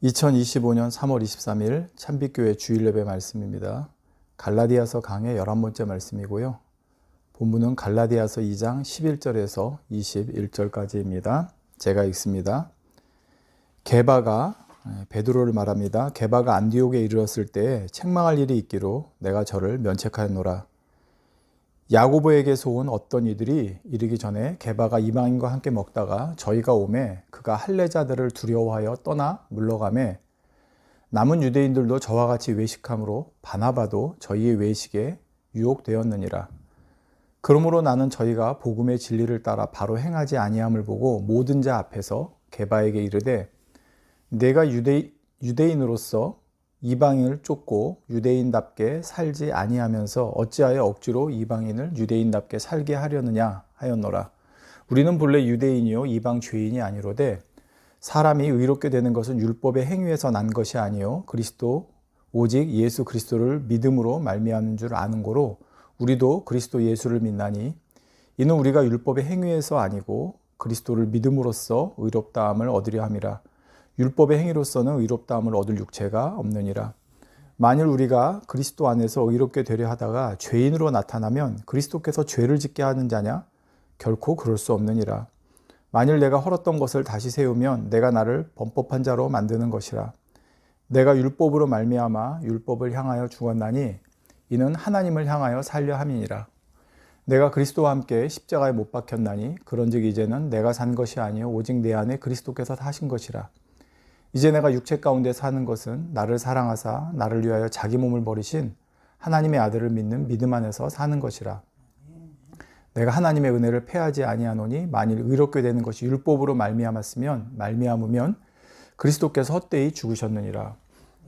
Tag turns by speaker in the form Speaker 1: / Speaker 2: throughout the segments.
Speaker 1: 2025년 3월 23일 찬빛교회 주일예배 말씀입니다. 갈라디아서 강의 11번째 말씀이고요. 본문은 갈라디아서 2장 11절에서 21절까지입니다. 제가 읽습니다. 게바가, 베드로를 말합니다. 게바가 안디옥에 이르렀을 때 책망할 일이 있기로 내가 저를 면책하였노라. 야고보에게서 온 어떤 이들이 이르기 전에 게바가 이방인과 함께 먹다가 저희가 오매 그가 할례자들을 두려워하여 떠나 물러가매 남은 유대인들도 저와 같이 외식함으로 바나바도 저희의 외식에 유혹되었느니라. 그러므로 나는 저희가 복음의 진리를 따라 바로 행하지 아니함을 보고 모든 자 앞에서 게바에게 이르되 내가 유대인으로서 이방인을 쫓고 유대인답게 살지 아니하면서 어찌하여 억지로 이방인을 유대인답게 살게 하려느냐 하였노라. 우리는 본래 유대인이요 이방 죄인이 아니로되 사람이 의롭게 되는 것은 율법의 행위에서 난 것이 아니요 그리스도 오직 예수 그리스도를 믿음으로 말미암는 줄 아는 고로 우리도 그리스도 예수를 믿나니 이는 우리가 율법의 행위에서 아니고 그리스도를 믿음으로써 의롭다함을 얻으려 함이라. 율법의 행위로서는 의롭다함을 얻을 육체가 없느니라. 만일 우리가 그리스도 안에서 의롭게 되려 하다가 죄인으로 나타나면 그리스도께서 죄를 짓게 하는 자냐? 결코 그럴 수 없느니라. 만일 내가 헐었던 것을 다시 세우면 내가 나를 범법한 자로 만드는 것이라. 내가 율법으로 말미암아 율법을 향하여 죽었나니 이는 하나님을 향하여 살려 함이니라. 내가 그리스도와 함께 십자가에 못 박혔나니 그런즉 이제는 내가 산 것이 아니요 오직 내 안에 그리스도께서 사신 것이라. 이제 내가 육체 가운데 사는 것은 나를 사랑하사 나를 위하여 자기 몸을 버리신 하나님의 아들을 믿는 믿음 안에서 사는 것이라. 내가 하나님의 은혜를 패하지 아니하노니 만일 의롭게 되는 것이 율법으로 말미암으면 그리스도께서 헛되이 죽으셨느니라.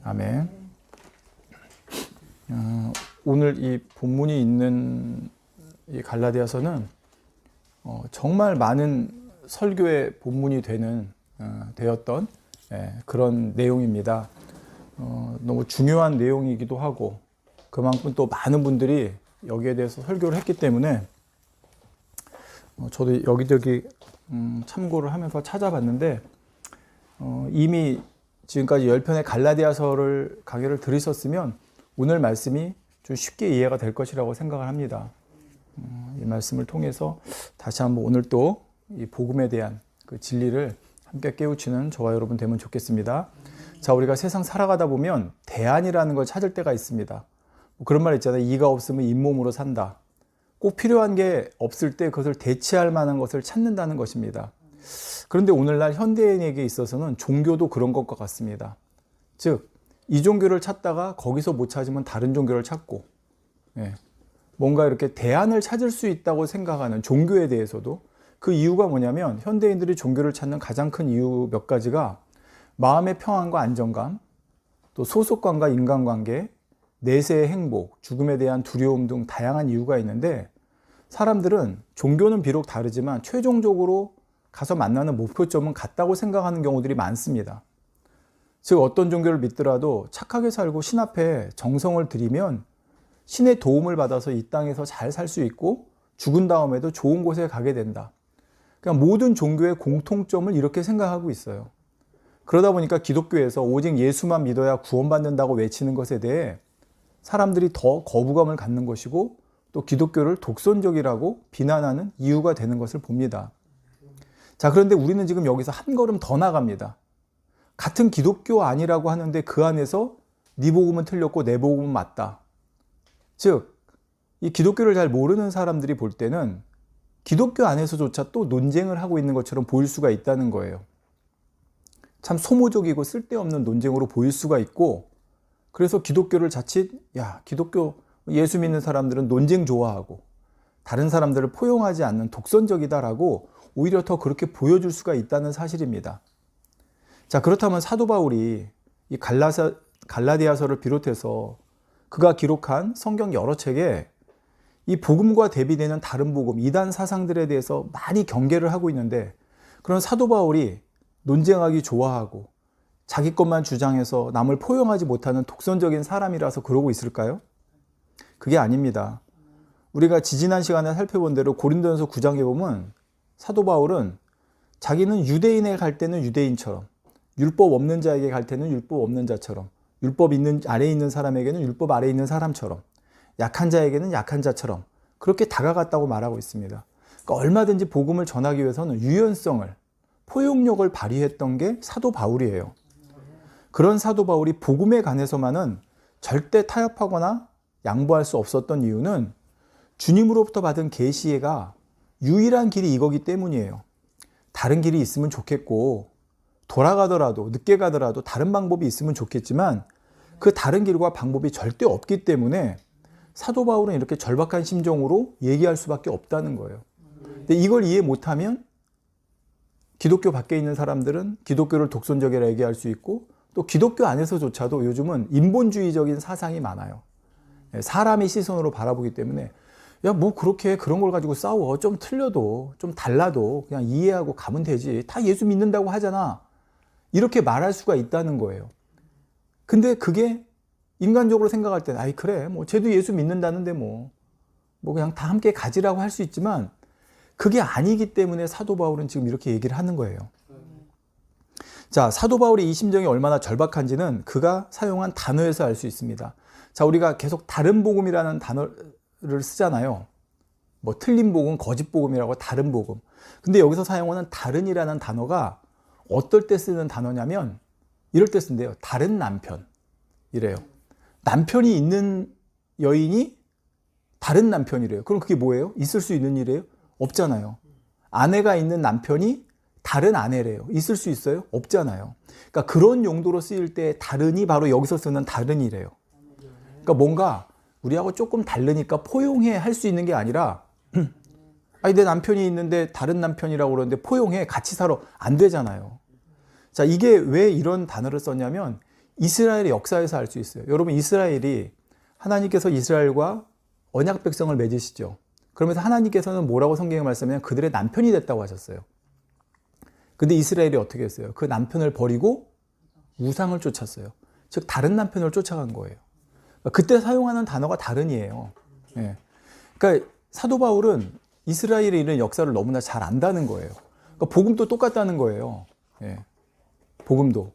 Speaker 1: 아멘. 오늘 이 본문이 있는 이 갈라디아서는 정말 많은 설교의 본문이 되었던 그런 내용입니다. 너무 중요한 내용이기도 하고 그만큼 또 많은 분들이 여기에 대해서 설교를 했기 때문에 저도 여기저기 참고를 하면서 찾아봤는데 이미 지금까지 10편의 갈라디아서를 강의를 들으셨으면 오늘 말씀이 좀 쉽게 이해가 될 것이라고 생각을 합니다. 이 말씀을 통해서 다시 한번 오늘 또 이 복음에 대한 그 진리를 함께 깨우치는 저와 여러분 되면 좋겠습니다. 자, 우리가 세상 살아가다 보면 대안이라는 걸 찾을 때가 있습니다. 그런 말 있잖아요. 이가 없으면 잇몸으로 산다. 꼭 필요한 게 없을 때 그것을 대체할 만한 것을 찾는다는 것입니다. 그런데 오늘날 현대인에게 있어서는 종교도 그런 것과 같습니다. 즉, 이 종교를 찾다가 거기서 못 찾으면 다른 종교를 찾고 뭔가 이렇게 대안을 찾을 수 있다고 생각하는 종교에 대해서도 그 이유가 뭐냐면 현대인들이 종교를 찾는 가장 큰 이유 몇 가지가 마음의 평안과 안정감, 또 소속감과 인간관계, 내세의 행복, 죽음에 대한 두려움 등 다양한 이유가 있는데 사람들은 종교는 비록 다르지만 최종적으로 가서 만나는 목표점은 같다고 생각하는 경우들이 많습니다. 즉 어떤 종교를 믿더라도 착하게 살고 신 앞에 정성을 들이면 신의 도움을 받아서 이 땅에서 잘 살 수 있고 죽은 다음에도 좋은 곳에 가게 된다. 그러니까 모든 종교의 공통점을 이렇게 생각하고 있어요. 그러다 보니까 기독교에서 오직 예수만 믿어야 구원받는다고 외치는 것에 대해 사람들이 더 거부감을 갖는 것이고 또 기독교를 독선적이라고 비난하는 이유가 되는 것을 봅니다. 자, 그런데 우리는 지금 여기서 한 걸음 더 나갑니다. 같은 기독교 아니라고 하는데 그 안에서 네 복음은 틀렸고 내 복음은 맞다. 즉, 이 기독교를 잘 모르는 사람들이 볼 때는 기독교 안에서조차 또 논쟁을 하고 있는 것처럼 보일 수가 있다는 거예요. 참 소모적이고 쓸데없는 논쟁으로 보일 수가 있고 그래서 기독교를 자칫 기독교 예수 믿는 사람들은 논쟁 좋아하고 다른 사람들을 포용하지 않는 독선적이다라고 오히려 더 그렇게 보여줄 수가 있다는 사실입니다. 자, 그렇다면 사도 바울이 이 갈라디아서를 비롯해서 그가 기록한 성경 여러 책에 이 복음과 대비되는 다른 복음, 이단 사상들에 대해서 많이 경계를 하고 있는데 그런 사도 바울이 논쟁하기 좋아하고 자기 것만 주장해서 남을 포용하지 못하는 독선적인 사람이라서 그러고 있을까요? 그게 아닙니다. 우리가 지지난 시간에 살펴본 대로 고린도전서 9장에 보면 사도 바울은 자기는 유대인에 갈 때는 유대인처럼 율법 없는 자에게 갈 때는 율법 없는 자처럼, 율법 있는 아래에 있는 사람에게는 율법 아래에 있는 사람처럼, 약한 자에게는 약한 자처럼 그렇게 다가갔다고 말하고 있습니다. 그러니까 얼마든지 복음을 전하기 위해서는 유연성을, 포용력을 발휘했던 게 사도 바울이에요. 그런 사도 바울이 복음에 관해서만은 절대 타협하거나 양보할 수 없었던 이유는 주님으로부터 받은 계시가 유일한 길이 이거기 때문이에요. 다른 길이 있으면 좋겠고 돌아가더라도 늦게 가더라도 다른 방법이 있으면 좋겠지만 그 다른 길과 방법이 절대 없기 때문에 사도 바울은 이렇게 절박한 심정으로 얘기할 수밖에 없다는 거예요. 근데 이걸 이해 못하면 기독교 밖에 있는 사람들은 기독교를 독선적이라 얘기할 수 있고 또 기독교 안에서조차도 요즘은 인본주의적인 사상이 많아요. 사람의 시선으로 바라보기 때문에 야, 뭐 그렇게 그런 걸 가지고 싸워. 좀 틀려도 좀 달라도 그냥 이해하고 가면 되지. 다 예수 믿는다고 하잖아. 이렇게 말할 수가 있다는 거예요. 근데 그게 인간적으로 생각할 때는 아이 그래 뭐 쟤도 예수 믿는다는데 뭐 그냥 다 함께 가지라고 할 수 있지만 그게 아니기 때문에 사도 바울은 지금 이렇게 얘기를 하는 거예요. 자, 사도 바울의 이 심정이 얼마나 절박한지는 그가 사용한 단어에서 알 수 있습니다. 자, 우리가 계속 다른 복음이라는 단어를 쓰잖아요. 뭐 틀린 복음, 거짓 복음이라고 다른 복음. 근데 여기서 사용하는 다른이라는 단어가 어떨 때 쓰는 단어냐면 이럴 때 쓴대요. 다른 남편. 이래요. 남편이 있는 여인이 다른 남편이래요. 그럼 그게 뭐예요? 있을 수 있는 일이에요? 없잖아요. 아내가 있는 남편이 다른 아내래요. 있을 수 있어요? 없잖아요. 그러니까 그런 용도로 쓰일 때 다른이 바로 여기서 쓰는 다른이래요. 그러니까 뭔가 우리하고 조금 다르니까 포용해 할 수 있는 게 아니라 아니 내 남편이 있는데 다른 남편이라고 그러는데 포용해 같이 살아 안 되잖아요. 자, 이게 왜 이런 단어를 썼냐면 이스라엘의 역사에서 알 수 있어요. 여러분 이스라엘이 하나님께서 이스라엘과 언약 백성을 맺으시죠. 그러면서 하나님께서는 뭐라고 성경에 말씀하면 그들의 남편이 됐다고 하셨어요. 근데 이스라엘이 어떻게 했어요? 그 남편을 버리고 우상을 쫓았어요. 즉 다른 남편을 쫓아간 거예요. 그때 사용하는 단어가 다른이에요. 예. 그러니까 사도 바울은 이스라엘에 있는 역사를 너무나 잘 안다는 거예요. 그러니까 복음도 똑같다는 거예요. 예. 복음도.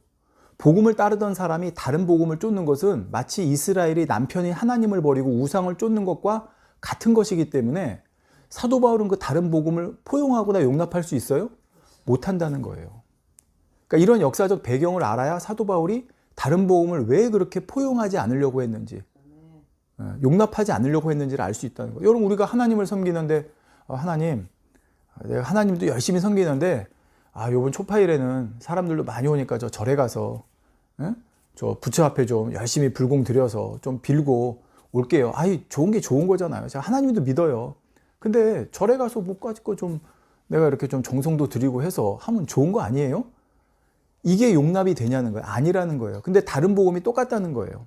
Speaker 1: 복음을 따르던 사람이 다른 복음을 쫓는 것은 마치 이스라엘이 남편이 하나님을 버리고 우상을 쫓는 것과 같은 것이기 때문에 사도 바울은 그 다른 복음을 포용하거나 용납할 수 있어요? 못한다는 거예요. 그러니까 이런 역사적 배경을 알아야 사도 바울이 다른 복음을 왜 그렇게 포용하지 않으려고 했는지, 용납하지 않으려고 했는지를 알 수 있다는 거예요. 여러분 우리가 하나님을 섬기는데 하나님, 내가 하나님도 열심히 섬기는데 요번 초파일에는 사람들도 많이 오니까 저 절에 가서 저 부처 앞에 좀 열심히 불공 드려서 좀 빌고 올게요. 좋은 게 좋은 거잖아요. 제가 하나님도 믿어요. 근데 절에 가서 못 가지고 좀 내가 이렇게 좀 정성도 드리고 해서 하면 좋은 거 아니에요? 이게 용납이 되냐는 거예요. 아니라는 거예요. 근데 다른 복음이 똑같다는 거예요.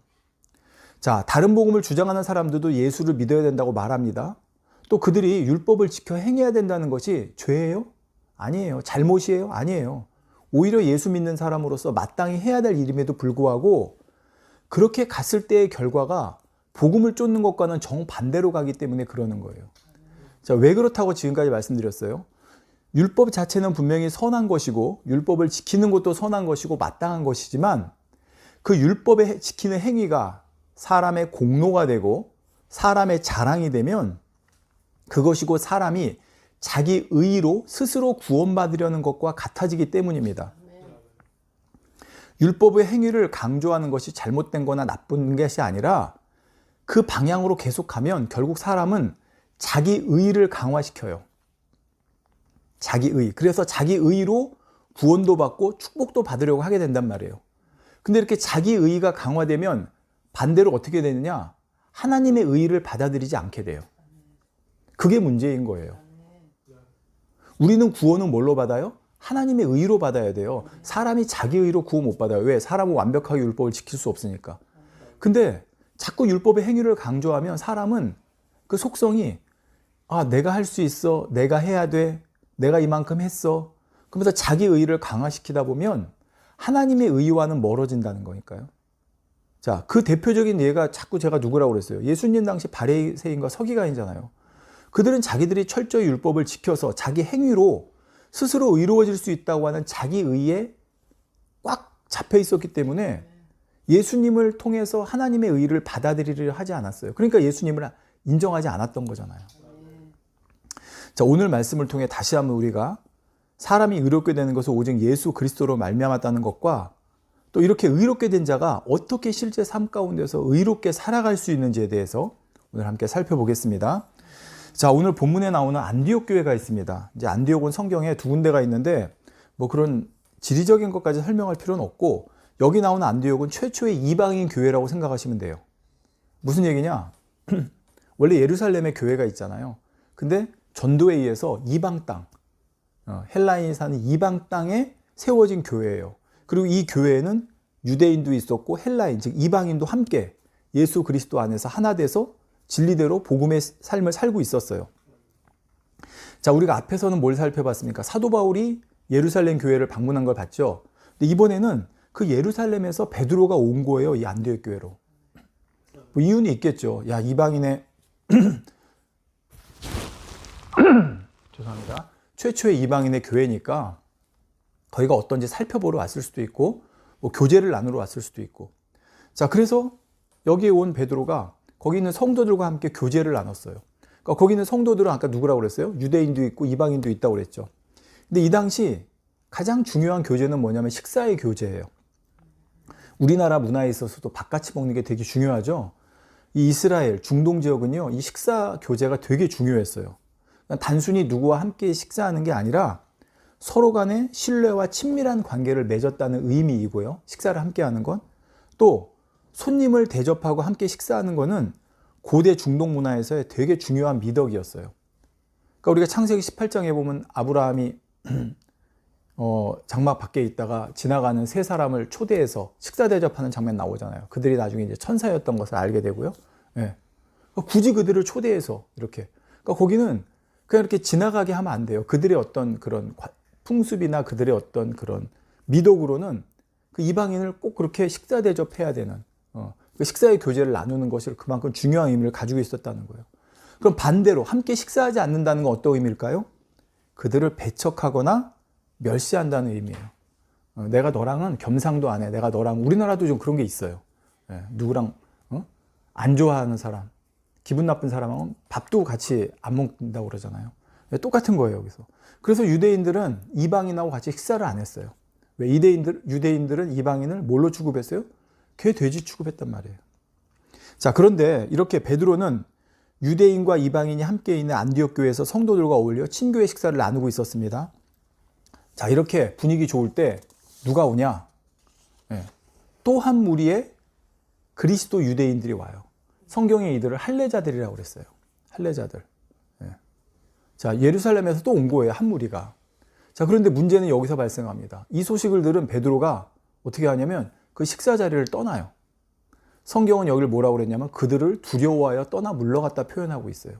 Speaker 1: 자, 다른 복음을 주장하는 사람들도 예수를 믿어야 된다고 말합니다. 또 그들이 율법을 지켜 행해야 된다는 것이 죄예요? 아니에요. 잘못이에요? 아니에요. 오히려 예수 믿는 사람으로서 마땅히 해야 될 일임에도 불구하고 그렇게 갔을 때의 결과가 복음을 쫓는 것과는 정반대로 가기 때문에 그러는 거예요. 자, 왜 그렇다고 지금까지 말씀드렸어요? 율법 자체는 분명히 선한 것이고 율법을 지키는 것도 선한 것이고 마땅한 것이지만 그 율법에 지키는 행위가 사람의 공로가 되고 사람의 자랑이 되면 그것이 곧 사람이 자기 의로 스스로 구원받으려는 것과 같아지기 때문입니다. 율법의 행위를 강조하는 것이 잘못된 거나 나쁜 것이 아니라 그 방향으로 계속 가면 결국 사람은 자기 의를 강화시켜요. 자기 의. 그래서 자기 의로 구원도 받고 축복도 받으려고 하게 된단 말이에요. 근데 이렇게 자기 의가 강화되면 반대로 어떻게 되느냐? 하나님의 의를 받아들이지 않게 돼요. 그게 문제인 거예요. 우리는 구원은 뭘로 받아요? 하나님의 의로 받아야 돼요. 사람이 자기 의로 구원 못 받아요. 왜? 사람은 완벽하게 율법을 지킬 수 없으니까. 근데 자꾸 율법의 행위를 강조하면 사람은 그 속성이 내가 할 수 있어. 내가 해야 돼. 내가 이만큼 했어. 그러면서 자기 의를 강화시키다 보면 하나님의 의와는 멀어진다는 거니까요. 자, 그 대표적인 예가 자꾸 제가 누구라고 그랬어요? 예수님 당시 바리새인과 서기관이잖아요. 그들은 자기들이 철저히 율법을 지켜서 자기 행위로 스스로 의로워질 수 있다고 하는 자기 의에 꽉 잡혀 있었기 때문에 예수님을 통해서 하나님의 의를 받아들이려 하지 않았어요. 그러니까 예수님을 인정하지 않았던 거잖아요. 자, 오늘 말씀을 통해 다시 한번 우리가 사람이 의롭게 되는 것은 오직 예수 그리스도로 말미암았다는 것과 또 이렇게 의롭게 된 자가 어떻게 실제 삶 가운데서 의롭게 살아갈 수 있는지에 대해서 오늘 함께 살펴보겠습니다. 자, 오늘 본문에 나오는 안디옥 교회가 있습니다. 이제 안디옥은 성경에 두 군데가 있는데 뭐 그런 지리적인 것까지 설명할 필요는 없고, 여기 나오는 안디옥은 최초의 이방인 교회라고 생각하시면 돼요. 무슨 얘기냐? 원래 예루살렘에 교회가 있잖아요. 근데 전도에 의해서 이방 땅, 헬라인이 사는 이방 땅에 세워진 교회예요. 그리고 이 교회에는 유대인도 있었고 헬라인, 즉 이방인도 함께 예수 그리스도 안에서 하나 돼서 진리대로 복음의 삶을 살고 있었어요. 자, 우리가 앞에서는 뭘 살펴봤습니까? 사도 바울이 예루살렘 교회를 방문한 걸 봤죠. 근데 이번에는 그 예루살렘에서 베드로가 온 거예요. 이 안디옥 교회로. 뭐 이유는 있겠죠. 야, 이방인의 죄송합니다. 최초의 이방인의 교회니까 거기가 어떤지 살펴보러 왔을 수도 있고, 뭐 교제를 나누러 왔을 수도 있고. 자, 그래서 여기에 온 베드로가 거기 있는 성도들과 함께 교제를 나눴어요. 그러니까 거기 있는 성도들은 아까 누구라고 그랬어요? 유대인도 있고 이방인도 있다고 그랬죠. 근데 이 당시 가장 중요한 교제는 뭐냐면 식사의 교제예요. 우리나라 문화에 있어서도 밥같이 먹는 게 되게 중요하죠. 이 이스라엘, 중동 지역은요, 이 식사 교제가 되게 중요했어요. 단순히 누구와 함께 식사하는 게 아니라 서로 간에 신뢰와 친밀한 관계를 맺었다는 의미이고요. 식사를 함께 하는 건. 또 손님을 대접하고 함께 식사하는 거는 고대 중동 문화에서의 되게 중요한 미덕이었어요. 그러니까 우리가 창세기 18장에 보면 아브라함이 장막 밖에 있다가 지나가는 세 사람을 초대해서 식사 대접하는 장면 나오잖아요. 그들이 나중에 이제 천사였던 것을 알게 되고요. 예. 굳이 그들을 초대해서 이렇게. 그러니까 거기는 그냥 이렇게 지나가게 하면 안 돼요. 그들의 어떤 그런 풍습이나 그들의 어떤 그런 미덕으로는 그 이방인을 꼭 그렇게 식사 대접해야 되는, 그 식사의 교제를 나누는 것이 그만큼 중요한 의미를 가지고 있었다는 거예요. 그럼 반대로 함께 식사하지 않는다는 건 어떤 의미일까요? 그들을 배척하거나 멸시한다는 의미예요. 내가 너랑은 겸상도 안 해. 내가 너랑, 우리나라도 좀 그런 게 있어요. 누구랑 안 좋아하는 사람, 기분 나쁜 사람하고는 밥도 같이 안 먹는다고 그러잖아요. 똑같은 거예요, 여기서. 그래서 유대인들은 이방인하고 같이 식사를 안 했어요. 왜? 유대인들은 이방인을 뭘로 취급했어요? 개, 돼지 취급했단 말이에요. 자, 그런데 이렇게 베드로는 유대인과 이방인이 함께 있는 안디옥 교회에서 성도들과 어울려 친교의 식사를 나누고 있었습니다. 자, 이렇게 분위기 좋을 때 누가 오냐? 또 한 무리의 그리스도 유대인들이 와요. 성경에 이들을 할례자들이라고 그랬어요. 할례자들. 자, 예루살렘에서 또 온 거예요, 한 무리가. 자, 그런데 문제는 여기서 발생합니다. 이 소식을 들은 베드로가 어떻게 하냐면 그 식사 자리를 떠나요. 성경은 여기를 뭐라고 그랬냐면 그들을 두려워하여 떠나 물러갔다 표현하고 있어요.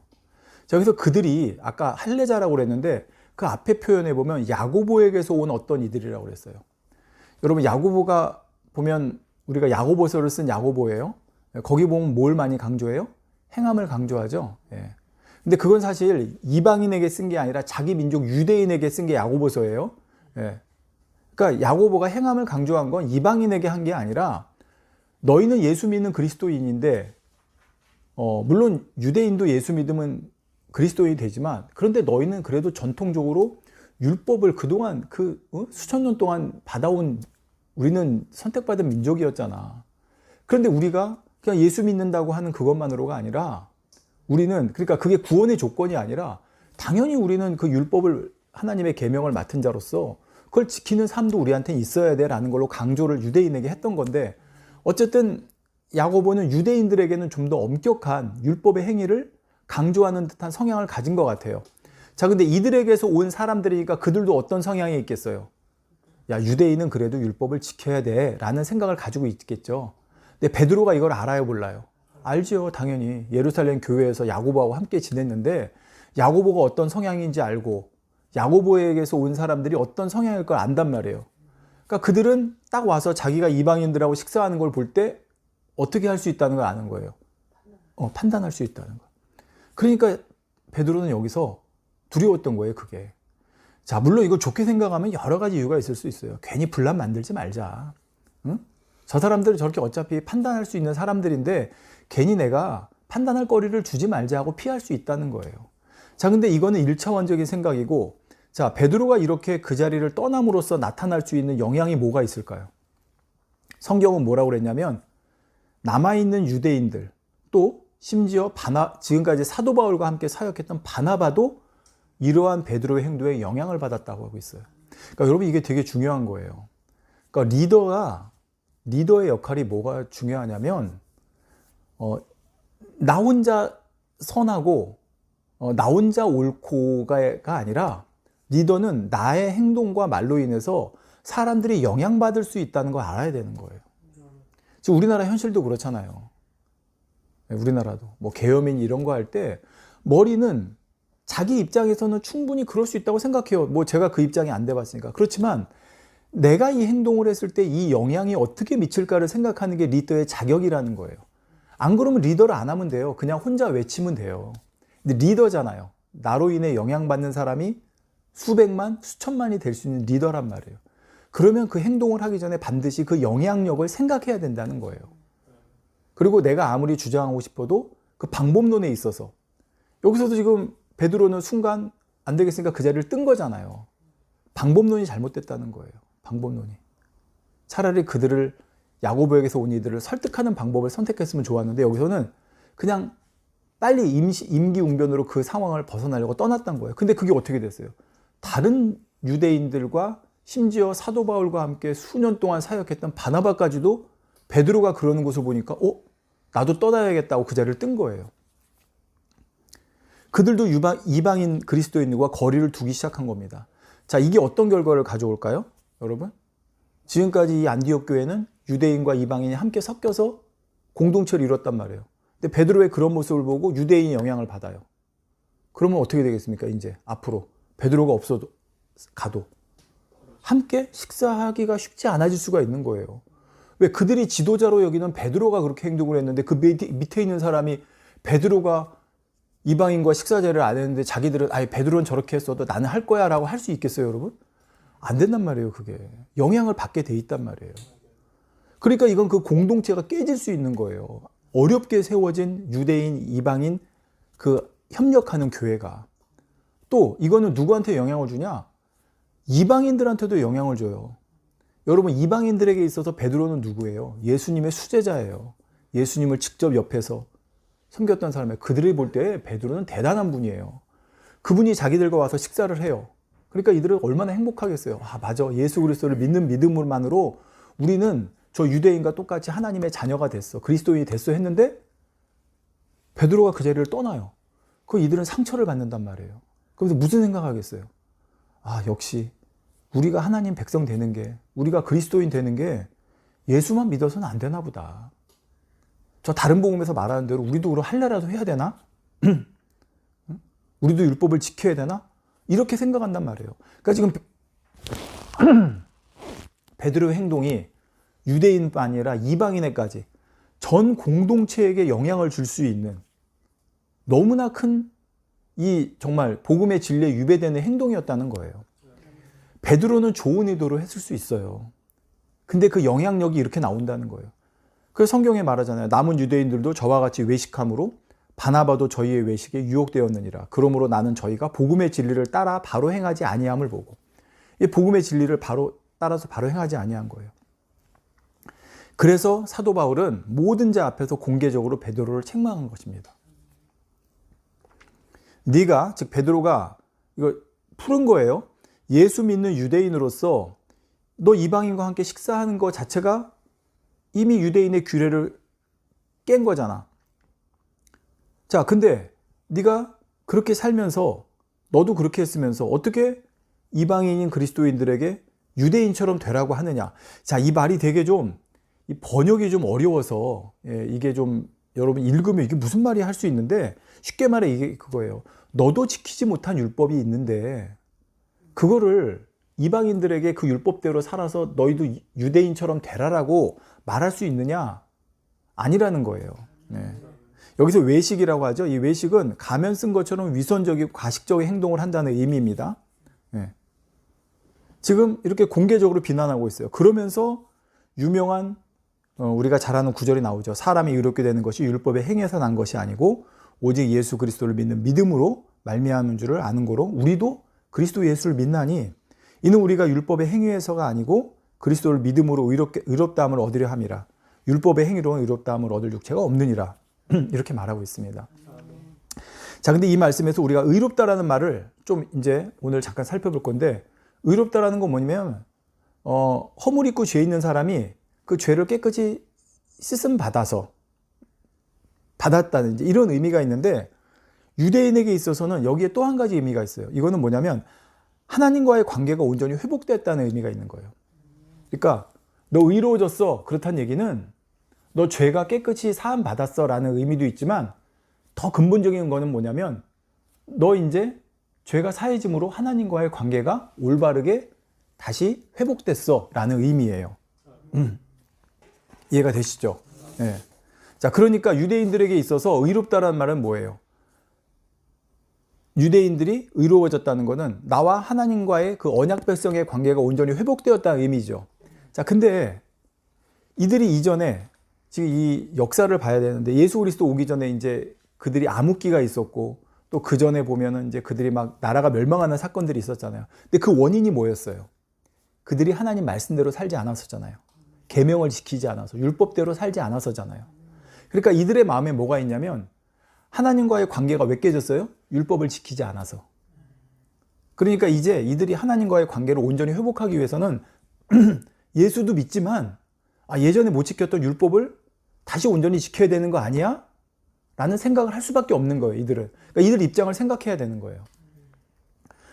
Speaker 1: 자, 그래서 그들이 아까 할례자라고 그랬는데 그 앞에 표현해 보면 야고보에게서 온 어떤 이들이라고 그랬어요. 여러분, 야고보가 보면 우리가 야고보서를 쓴 야고보예요. 거기 보면 뭘 많이 강조해요? 행함을 강조하죠. 근데 그건 사실 이방인에게 쓴 게 아니라 자기 민족 유대인에게 쓴 게 야고보서예요. 그러니까 야고보가 행함을 강조한 건 이방인에게 한 게 아니라 너희는 예수 믿는 그리스도인인데 물론 유대인도 예수 믿으면 그리스도인이 되지만 그런데 너희는 그래도 전통적으로 율법을 그동안 수천 년 동안 받아온 우리는 선택받은 민족이었잖아. 그런데 우리가 그냥 예수 믿는다고 하는 그것만으로가 아니라 우리는, 그러니까 그게 구원의 조건이 아니라 당연히 우리는 그 율법을 하나님의 계명을 맡은 자로서 그걸 지키는 삶도 우리한테는 있어야 돼라는 걸로 강조를 유대인에게 했던 건데, 어쨌든 야고보는 유대인들에게는 좀 더 엄격한 율법의 행위를 강조하는 듯한 성향을 가진 것 같아요. 자, 근데 이들에게서 온 사람들이니까 그들도 어떤 성향이 있겠어요? 야, 유대인은 그래도 율법을 지켜야 돼 라는 생각을 가지고 있겠죠. 근데 베드로가 이걸 알아요, 몰라요? 알죠, 당연히. 예루살렘 교회에서 야고보하고 함께 지냈는데 야고보가 어떤 성향인지 알고 야고보에게서 온 사람들이 어떤 성향일 걸 안단 말이에요. 그러니까 그들은 딱 와서 자기가 이방인들하고 식사하는 걸 볼 때 어떻게 할 수 있다는 걸 아는 거예요. 판단할 수 있다는 거. 그러니까 베드로는 여기서 두려웠던 거예요, 그게. 자, 물론 이걸 좋게 생각하면 여러 가지 이유가 있을 수 있어요. 괜히 분란 만들지 말자. 응? 저 사람들은 저렇게 어차피 판단할 수 있는 사람들인데 괜히 내가 판단할 거리를 주지 말자 하고 피할 수 있다는 거예요. 자, 근데 이거는 1차원적인 생각이고, 자, 베드로가 이렇게 그 자리를 떠남으로써 나타날 수 있는 영향이 뭐가 있을까요? 성경은 뭐라고 그랬냐면 남아있는 유대인들, 또 심지어 지금까지 사도 바울과 함께 사역했던 바나바도 이러한 베드로의 행동에 영향을 받았다고 하고 있어요. 그러니까 여러분, 이게 되게 중요한 거예요. 그러니까 리더의 역할이 뭐가 중요하냐면 나 혼자 선하고 나 혼자 옳고가 아니라 리더는 나의 행동과 말로 인해서 사람들이 영향받을 수 있다는 걸 알아야 되는 거예요. 지금 우리나라 현실도 그렇잖아요. 우리나라도 뭐 계엄인 이런 거 할 때 머리는 자기 입장에서는 충분히 그럴 수 있다고 생각해요. 뭐 제가 그 입장이 안 돼봤으니까. 그렇지만 내가 이 행동을 했을 때 이 영향이 어떻게 미칠까를 생각하는 게 리더의 자격이라는 거예요. 안 그러면 리더를 안 하면 돼요. 그냥 혼자 외치면 돼요. 근데 리더잖아요. 나로 인해 영향받는 사람이 수백만, 수천만이 될 수 있는 리더란 말이에요. 그러면 그 행동을 하기 전에 반드시 그 영향력을 생각해야 된다는 거예요. 그리고 내가 아무리 주장하고 싶어도 그 방법론에 있어서, 여기서도 지금 베드로는 순간 안 되겠으니까 그 자리를 뜬 거잖아요. 방법론이 잘못됐다는 거예요. 방법론이. 차라리 그들을, 야고보에게서 온 이들을 설득하는 방법을 선택했으면 좋았는데 여기서는 그냥 빨리 임기응변으로 그 상황을 벗어나려고 떠났던 거예요. 근데 그게 어떻게 됐어요? 다른 유대인들과 심지어 사도 바울과 함께 수년 동안 사역했던 바나바까지도 베드로가 그러는 것을 보니까 나도 떠나야겠다고 그 자리를 뜬 거예요. 그들도 이방인 그리스도인들과 거리를 두기 시작한 겁니다. 자, 이게 어떤 결과를 가져올까요? 여러분, 지금까지 이 안디옥 교회는 유대인과 이방인이 함께 섞여서 공동체를 이뤘단 말이에요. 근데 베드로의 그런 모습을 보고 유대인이 영향을 받아요. 그러면 어떻게 되겠습니까? 이제 앞으로 베드로가 없어도 가도 함께 식사하기가 쉽지 않아질 수가 있는 거예요. 왜? 그들이 지도자로 여기는 베드로가 그렇게 행동을 했는데 그 밑에 있는 사람이 베드로가 이방인과 식사제를 안 했는데 자기들은 베드로는 저렇게 했어도 나는 할 거야 라고 할 수 있겠어요, 여러분? 안 된단 말이에요. 그게 영향을 받게 돼 있단 말이에요. 그러니까 이건 그 공동체가 깨질 수 있는 거예요. 어렵게 세워진 유대인, 이방인 그 협력하는 교회가. 또 이거는 누구한테 영향을 주냐? 이방인들한테도 영향을 줘요. 여러분, 이방인들에게 있어서 베드로는 누구예요? 예수님의 수제자예요. 예수님을 직접 옆에서 섬겼던 사람이에요. 그들이 볼 때 베드로는 대단한 분이에요. 그분이 자기들과 와서 식사를 해요. 그러니까 이들은 얼마나 행복하겠어요. 맞아. 예수 그리스도를 믿는 믿음으로만으로 우리는 저 유대인과 똑같이 하나님의 자녀가 됐어. 그리스도인이 됐어 했는데 베드로가 그 자리를 떠나요. 그 이들은 상처를 받는단 말이에요. 그래서 무슨 생각하겠어요? 역시 우리가 하나님 백성 되는 게, 우리가 그리스도인 되는 게 예수만 믿어서는 안 되나 보다. 저 다른 복음에서 말하는 대로 우리도 그럼 할례라도 해야 되나? 우리도 율법을 지켜야 되나? 이렇게 생각한단 말이에요. 그러니까 지금 베드로의 행동이 유대인뿐 아니라 이방인에까지 전 공동체에게 영향을 줄 수 있는 너무나 큰 이 정말 복음의 진리에 유배되는 행동이었다는 거예요. 베드로는 좋은 의도로 했을 수 있어요. 근데 그 영향력이 이렇게 나온다는 거예요. 그래서 성경에 말하잖아요. 남은 유대인들도 저와 같이 외식함으로 바나바도 저희의 외식에 유혹되었느니라. 그러므로 나는 저희가 복음의 진리를 따라 바로 행하지 아니함을 보고, 이 복음의 진리를 따라서 바로 행하지 아니한 거예요. 그래서 사도 바울은 모든 자 앞에서 공개적으로 베드로를 책망한 것입니다. 네가, 즉 베드로가 이거 푸른 거예요. 예수 믿는 유대인으로서 너 이방인과 함께 식사하는 것 자체가 이미 유대인의 규례를 깬 거잖아. 자, 근데 네가 그렇게 살면서, 너도 그렇게 했으면서 어떻게 이방인인 그리스도인들에게 유대인처럼 되라고 하느냐. 자, 이 말이 되게 좀, 이 번역이 좀 어려워서, 이게 좀 여러분 읽으면 이게 무슨 말이 할 수 있는데, 쉽게 말해 이게 그거예요. 너도 지키지 못한 율법이 있는데 그거를 이방인들에게 그 율법대로 살아서 너희도 유대인처럼 되라라고 말할 수 있느냐? 아니라는 거예요. 네. 여기서 외식이라고 하죠. 이 외식은 가면 쓴 것처럼 위선적이고 과식적인 행동을 한다는 의미입니다. 네. 지금 이렇게 공개적으로 비난하고 있어요. 그러면서 유명한 우리가 잘 아는 구절이 나오죠. 사람이 의롭게 되는 것이 율법의 행위에서 난 것이 아니고 오직 예수 그리스도를 믿는 믿음으로 말미암은 줄을 아는 거로 우리도 그리스도 예수를 믿나니 이는 우리가 율법의 행위에서가 아니고 그리스도를 믿음으로 의롭다함을 얻으려 함이라. 율법의 행위로 의롭다함을 얻을 육체가 없느니라. 이렇게 말하고 있습니다. 자, 근데 이 말씀에서 우리가 의롭다라는 말을 좀 이제 오늘 잠깐 살펴볼 건데, 의롭다라는 건 뭐냐면 허물 있고 죄 있는 사람이 그 죄를 깨끗이 씻음 받아서 받았다는 이제 이런 의미가 있는데, 유대인에게 있어서는 여기에 또 한 가지 의미가 있어요. 이거는 뭐냐면 하나님과의 관계가 온전히 회복됐다는 의미가 있는 거예요. 그러니까 너 의로워졌어, 그렇다는 얘기는 너 죄가 깨끗이 사함 받았어 라는 의미도 있지만, 더 근본적인 거는 뭐냐면 너 이제 죄가 사해짐으로 하나님과의 관계가 올바르게 다시 회복됐어 라는 의미예요. 이해가 되시죠? 네. 자, 그러니까 유대인들에게 있어서 의롭다라는 말은 뭐예요? 유대인들이 의로워졌다는 것은 나와 하나님과의 그 언약 백성의 관계가 온전히 회복되었다는 의미죠. 자, 근데 이들이 이전에 지금 이 역사를 봐야 되는데, 예수 그리스도 오기 전에 이제 그들이 암흑기가 있었고, 또 그 전에 보면은 이제 그들이 막 나라가 멸망하는 사건들이 있었잖아요. 근데 그 원인이 뭐였어요? 그들이 하나님 말씀대로 살지 않았었잖아요. 계명을 지키지 않아서, 율법대로 살지 않아서잖아요. 그러니까 이들의 마음에 뭐가 있냐면 하나님과의 관계가 왜 깨졌어요? 율법을 지키지 않아서. 그러니까 이제 이들이 하나님과의 관계를 온전히 회복하기 위해서는 예수도 믿지만 예전에 못 지켰던 율법을 다시 온전히 지켜야 되는 거 아니야? 라는 생각을 할 수밖에 없는 거예요, 이들은. 그러니까 이들 입장을 생각해야 되는 거예요.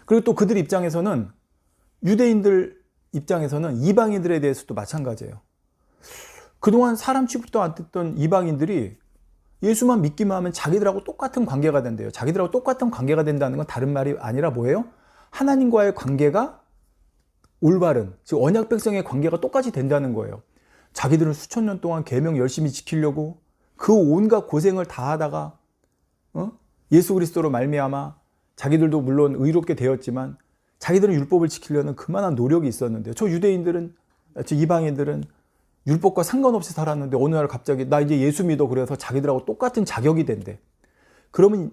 Speaker 1: 그리고 또 그들 입장에서는, 유대인들 입장에서는 이방인들에 대해서도 마찬가지예요. 그동안 사람 취급도 안 했던 이방인들이 예수만 믿기만 하면 자기들하고 똑같은 관계가 된대요. 자기들하고 똑같은 관계가 된다는 건 다른 말이 아니라 뭐예요? 하나님과의 관계가 올바른, 즉 언약 백성의 관계가 똑같이 된다는 거예요. 자기들은 수천 년 동안 계명 열심히 지키려고 그 온갖 고생을 다 하다가 예수 그리스도로 말미암아 자기들도 물론 의롭게 되었지만 자기들은 율법을 지키려는 그만한 노력이 있었는데, 저 유대인들은, 저 이방인들은 율법과 상관없이 살았는데 어느 날 갑자기 나 이제 예수 믿어 그래서 자기들하고 똑같은 자격이 된대. 그러면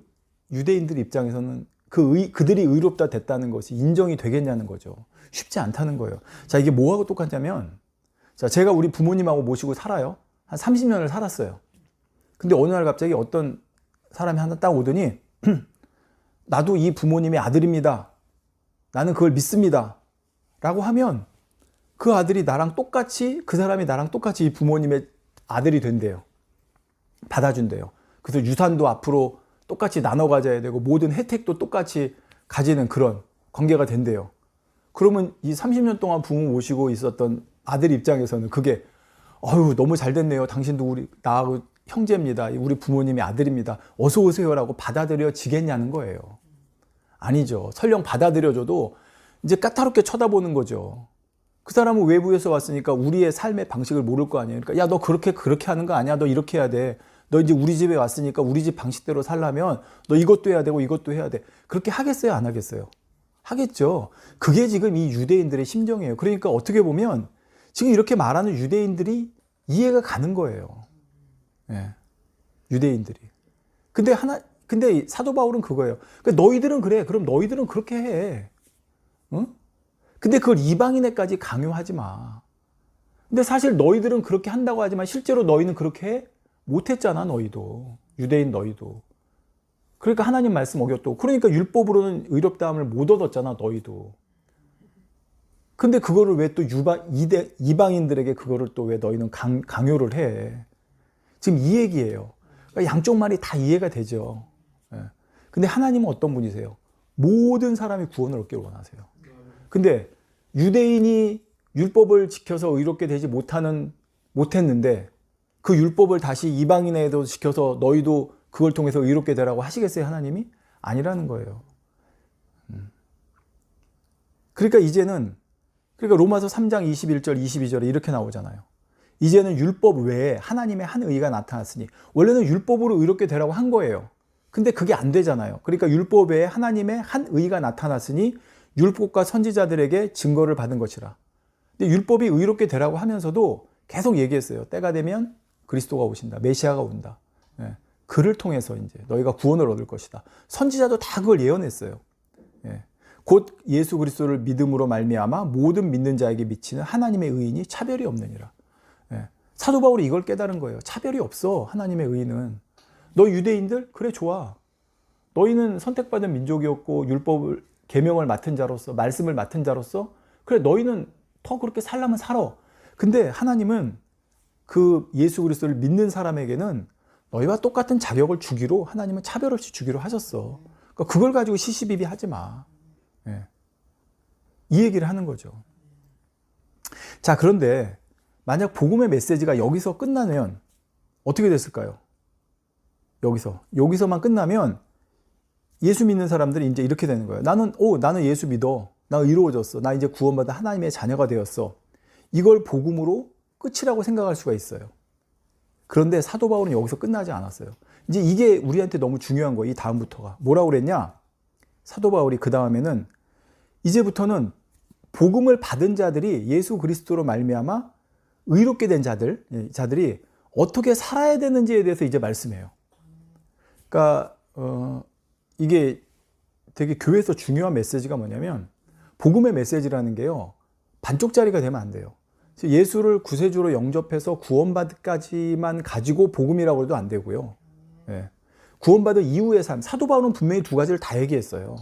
Speaker 1: 유대인들 입장에서는 그들이 의롭다 됐다는 것이 인정이 되겠냐는 거죠. 쉽지 않다는 거예요. 자, 이게 뭐하고 똑같냐면, 자, 제가 우리 부모님하고 모시고 살아요. 한 30년을 살았어요. 근데 어느 날 갑자기 어떤 사람이 하나 딱 오더니 나도 이 부모님의 아들입니다. 나는 그걸 믿습니다. 라고 하면 그 아들이 나랑 똑같이, 그 사람이 나랑 똑같이 이 부모님의 아들이 된대요. 받아준대요. 그래서 유산도 앞으로 똑같이 나눠 가져야 되고 모든 혜택도 똑같이 가지는 그런 관계가 된대요. 그러면 이 30년 동안 부모 모시고 있었던 아들 입장에서는 그게 너무 잘 됐네요. 당신도 나하고 형제입니다. 우리 부모님의 아들입니다. 어서 오세요라고 받아들여지겠냐는 거예요. 아니죠. 설령 받아들여줘도 이제 까다롭게 쳐다보는 거죠. 그 사람은 외부에서 왔으니까 우리의 삶의 방식을 모를 거 아니에요. 그러니까 야, 너 그렇게 하는 거 아니야? 너 이렇게 해야 돼. 너 이제 우리 집에 왔으니까 우리 집 방식대로 살려면 너 이것도 해야 되고 이것도 해야 돼. 그렇게 하겠어요? 안 하겠어요? 하겠죠. 그게 지금 이 유대인들의 심정이에요. 그러니까 어떻게 보면 지금 이렇게 말하는 유대인들이 이해가 가는 거예요. 예. 유대인들이. 근데 사도 바울은 그거예요. 그러니까 너희들은 그래. 그럼 너희들은 그렇게 해. 응? 근데 그걸 이방인에까지 강요하지 마. 근데 사실 너희들은 그렇게 한다고 하지만 실제로 너희는 그렇게 못했잖아, 너희도. 유대인 너희도. 그러니까 하나님 말씀 어겼고, 그러니까 율법으로는 의롭다함을 못 얻었잖아, 너희도. 근데 그거를 왜 또 이방인들에게 그거를 또 왜 너희는 강요를 해? 지금 이 얘기예요. 그러니까 양쪽 말이 다 이해가 되죠. 근데 하나님은 어떤 분이세요? 모든 사람이 구원을 얻기를 원하세요. 근데 유대인이 율법을 지켜서 의롭게 되지 못했는데 그 율법을 다시 이방인에도 지켜서 너희도 그걸 통해서 의롭게 되라고 하시겠어요, 하나님이? 아니라는 거예요. 그러니까 로마서 3장 21절, 22절에 이렇게 나오잖아요. 이제는 율법 외에 하나님의 한 의가 나타났으니, 원래는 율법으로 의롭게 되라고 한 거예요. 근데 그게 안 되잖아요. 그러니까 율법 외에 하나님의 한 의가 나타났으니 율법과 선지자들에게 증거를 받은 것이라. 근데 율법이 의롭게 되라고 하면서도 계속 얘기했어요. 때가 되면 그리스도가 오신다. 메시아가 온다. 예. 그를 통해서 이제 너희가 구원을 얻을 것이다. 선지자도 다 그걸 예언했어요. 예. 곧 예수 그리스도를 믿음으로 말미암아 모든 믿는 자에게 미치는 하나님의 의인이 차별이 없느니라. 예. 사도 바울이 이걸 깨달은 거예요. 차별이 없어. 하나님의 의인은. 너 유대인들? 그래 좋아. 너희는 선택받은 민족이었고 율법을 계명을 맡은 자로서 말씀을 맡은 자로서 그래 너희는 더 그렇게 살라면 살아. 근데 하나님은 그 예수 그리스도를 믿는 사람에게는 너희와 똑같은 자격을 주기로 하나님은 차별 없이 주기로 하셨어. 그러니까 그걸 가지고 시시비비 하지 마. 예. 이 얘기를 하는 거죠. 자, 그런데 만약 복음의 메시지가 여기서 끝나면 어떻게 됐을까요? 여기서만 끝나면 예수 믿는 사람들이 이제 이렇게 되는 거예요. 나는 예수 믿어. 나 의로워졌어. 나 이제 구원받아 하나님의 자녀가 되었어. 이걸 복음으로 끝이라고 생각할 수가 있어요. 그런데 사도 바울은 여기서 끝나지 않았어요. 이제 이게 우리한테 너무 중요한 거예요. 이 다음부터가. 뭐라고 그랬냐? 사도 바울이 그 다음에는 이제부터는 복음을 받은 자들이 예수 그리스도로 말미암아 의롭게 된 자들이 어떻게 살아야 되는지에 대해서 이제 말씀해요. 그러니까 이게 되게 교회에서 중요한 메시지가 뭐냐면 복음의 메시지라는 게요. 반쪽짜리가 되면 안 돼요. 예수를 구세주로 영접해서 구원받기까지만 가지고 복음이라고 해도 안 되고요. 예. 구원받은 이후의 삶, 사도 바울은 분명히 두 가지를 다 얘기했어요.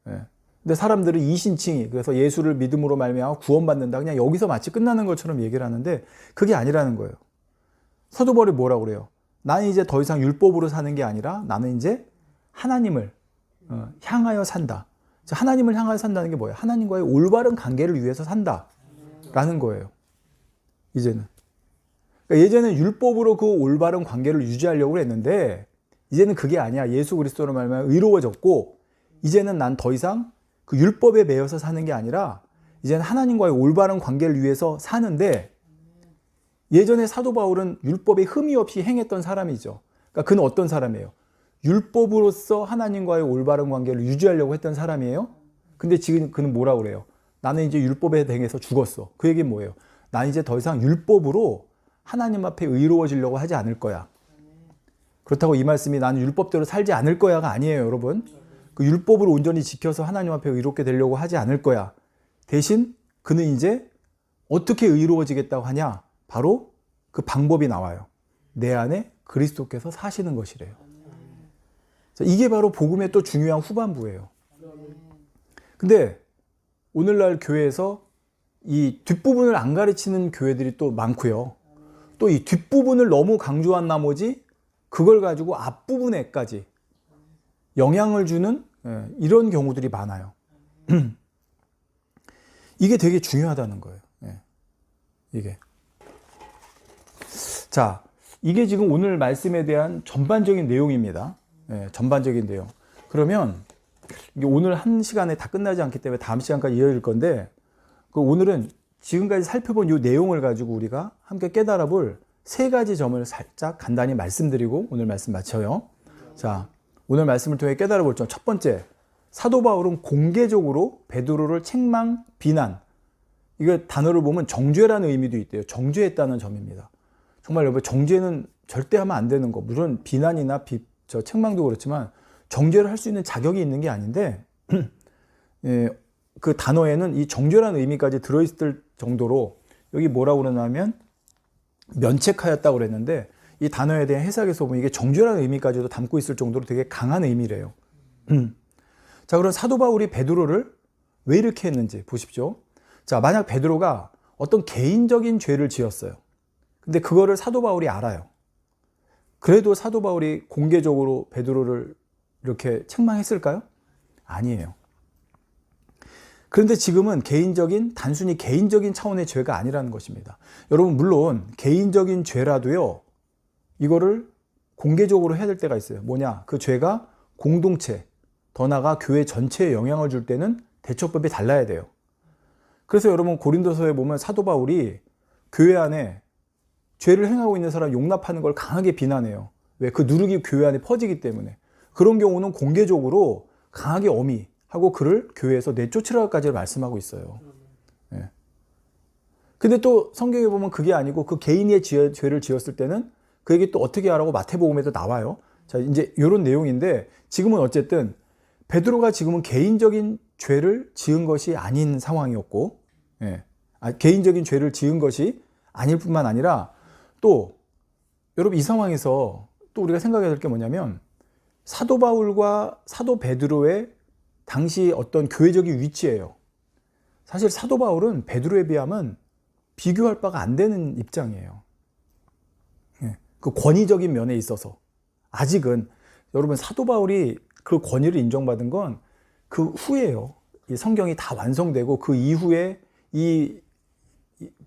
Speaker 1: 예. 근데 사람들은 이신칭의, 그래서 예수를 믿음으로 말미암아 구원받는다. 그냥 여기서 마치 끝나는 것처럼 얘기를 하는데 그게 아니라는 거예요. 사도 바울이 뭐라고 그래요? 나는 이제 더 이상 율법으로 사는 게 아니라 나는 이제 하나님을 향하여 산다. 하나님을 향하여 산다는 게 뭐예요? 하나님과의 올바른 관계를 위해서 산다라는 거예요. 이제는. 그러니까 예전에는 율법으로 그 올바른 관계를 유지하려고 했는데 이제는 그게 아니야. 예수 그리스도로 말하면 의로워졌고 이제는 난 더 이상 그 율법에 매여서 사는 게 아니라 이제는 하나님과의 올바른 관계를 위해서 사는데 예전에 사도 바울은 율법에 흠이 없이 행했던 사람이죠. 그러니까 그는 어떤 사람이에요? 율법으로서 하나님과의 올바른 관계를 유지하려고 했던 사람이에요. 근데 지금 그는 뭐라고 그래요? 나는 이제 율법에 행해서 죽었어. 그 얘기는 뭐예요? 난 이제 더 이상 율법으로 하나님 앞에 의로워지려고 하지 않을 거야. 그렇다고 이 말씀이 나는 율법대로 살지 않을 거야가 아니에요, 여러분. 그 율법을 온전히 지켜서 하나님 앞에 의롭게 되려고 하지 않을 거야. 대신 그는 이제 어떻게 의로워지겠다고 하냐? 바로 그 방법이 나와요. 내 안에 그리스도께서 사시는 것이래요. 이게 바로 복음의 또 중요한 후반부예요. 근데 오늘날 교회에서 이 뒷부분을 안 가르치는 교회들이 또 많고요. 또 이 뒷부분을 너무 강조한 나머지 그걸 가지고 앞부분에까지 영향을 주는 이런 경우들이 많아요. 이게 되게 중요하다는 거예요. 이게. 자, 이게 지금 오늘 말씀에 대한 전반적인 내용입니다. 전반적인 내용. 그러면 이게 오늘 한 시간에 다 끝나지 않기 때문에 다음 시간까지 이어질 건데 오늘은 지금까지 살펴본 이 내용을 가지고 우리가 함께 깨달아 볼 세 가지 점을 살짝 간단히 말씀드리고 오늘 말씀 마쳐요. 자, 오늘 말씀을 통해 깨달아 볼 점. 첫 번째, 사도 바울은 공개적으로 베드로를 책망, 비난. 이거 단어를 보면 정죄라는 의미도 있대요. 정죄했다는 점입니다. 정말 여러분, 정죄는 절대 하면 안 되는 거. 물론 비난이나 책망도 그렇지만 정죄를 할 수 있는 자격이 있는 게 아닌데 그 단어에는 이 정죄라는 의미까지 들어있을 정도로 여기 뭐라고 그러냐면 면책하였다고 그랬는데 이 단어에 대한 해석에서 보면 이게 정죄라는 의미까지도 담고 있을 정도로 되게 강한 의미래요. 자, 그럼 사도 바울이 베드로를 왜 이렇게 했는지 보십시오. 자, 만약 베드로가 어떤 개인적인 죄를 지었어요. 근데 그거를 사도 바울이 알아요. 그래도 사도 바울이 공개적으로 베드로를 이렇게 책망했을까요? 아니에요. 그런데 지금은 단순히 개인적인 차원의 죄가 아니라는 것입니다. 여러분, 물론 개인적인 죄라도요, 이거를 공개적으로 해야 될 때가 있어요. 뭐냐? 그 죄가 공동체, 더 나아가 교회 전체에 영향을 줄 때는 대처법이 달라야 돼요. 그래서 여러분, 고린도서에 보면 사도 바울이 교회 안에 죄를 행하고 있는 사람 용납하는 걸 강하게 비난해요. 왜? 그 누룩이 교회 안에 퍼지기 때문에. 그런 경우는 공개적으로 강하게 엄히하고 그를 교회에서 내쫓으라고까지 말씀하고 있어요. 예. 근데 또 성경에 보면 그게 아니고 그 개인의 죄를 지었을 때는 그에게 또 어떻게 하라고 마태복음에도 나와요. 자, 이제 이런 내용인데 지금은 어쨌든 베드로가 지금은 개인적인 죄를 지은 것이 아닌 상황이었고, 예. 개인적인 죄를 지은 것이 아닐 뿐만 아니라 또 여러분 이 상황에서 또 우리가 생각해야 될 게 뭐냐면 사도 바울과 사도 베드로의 당시 어떤 교회적인 위치예요. 사실 사도 바울은 베드로에 비하면 비교할 바가 안 되는 입장이에요. 그 권위적인 면에 있어서 아직은 여러분 사도 바울이 그 권위를 인정받은 건 그 후에요. 이 성경이 다 완성되고 그 이후에 이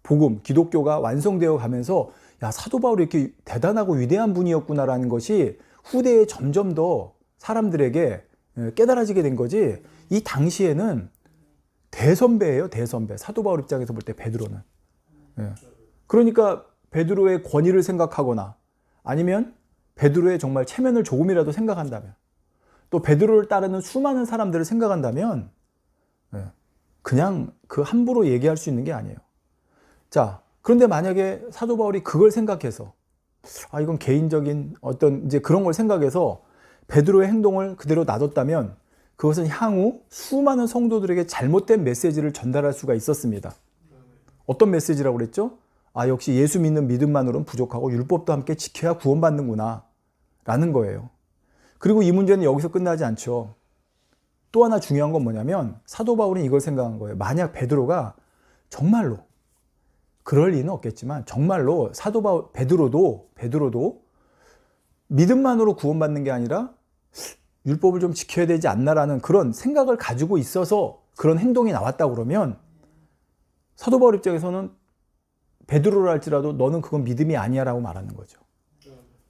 Speaker 1: 복음, 기독교가 완성되어 가면서 야, 사도 바울이 이렇게 대단하고 위대한 분이었구나라는 것이 후대에 점점 더 사람들에게 깨달아지게 된 거지. 이 당시에는 대선배예요, 대선배. 사도 바울 입장에서 볼 때 베드로는. 그러니까 베드로의 권위를 생각하거나 아니면 베드로의 정말 체면을 조금이라도 생각한다면 또 베드로를 따르는 수많은 사람들을 생각한다면 그냥 그 함부로 얘기할 수 있는 게 아니에요. 자, 그런데 만약에 사도 바울이 그걸 생각해서 이건 개인적인 어떤 이제 그런 걸 생각해서 베드로의 행동을 그대로 놔뒀다면 그것은 향후 수많은 성도들에게 잘못된 메시지를 전달할 수가 있었습니다. 어떤 메시지라고 그랬죠? 역시 예수 믿는 믿음만으로는 부족하고 율법도 함께 지켜야 구원받는구나 라는 거예요. 그리고 이 문제는 여기서 끝나지 않죠. 또 하나 중요한 건 뭐냐면 사도 바울은 이걸 생각한 거예요. 만약 베드로가 정말로 그럴 리는 없겠지만 정말로 사도 바울 베드로도 믿음만으로 구원받는 게 아니라 율법을 좀 지켜야 되지 않나라는 그런 생각을 가지고 있어서 그런 행동이 나왔다고 그러면 사도 바울 입장에서는 베드로라 할지라도 너는 그건 믿음이 아니야 라고 말하는 거죠.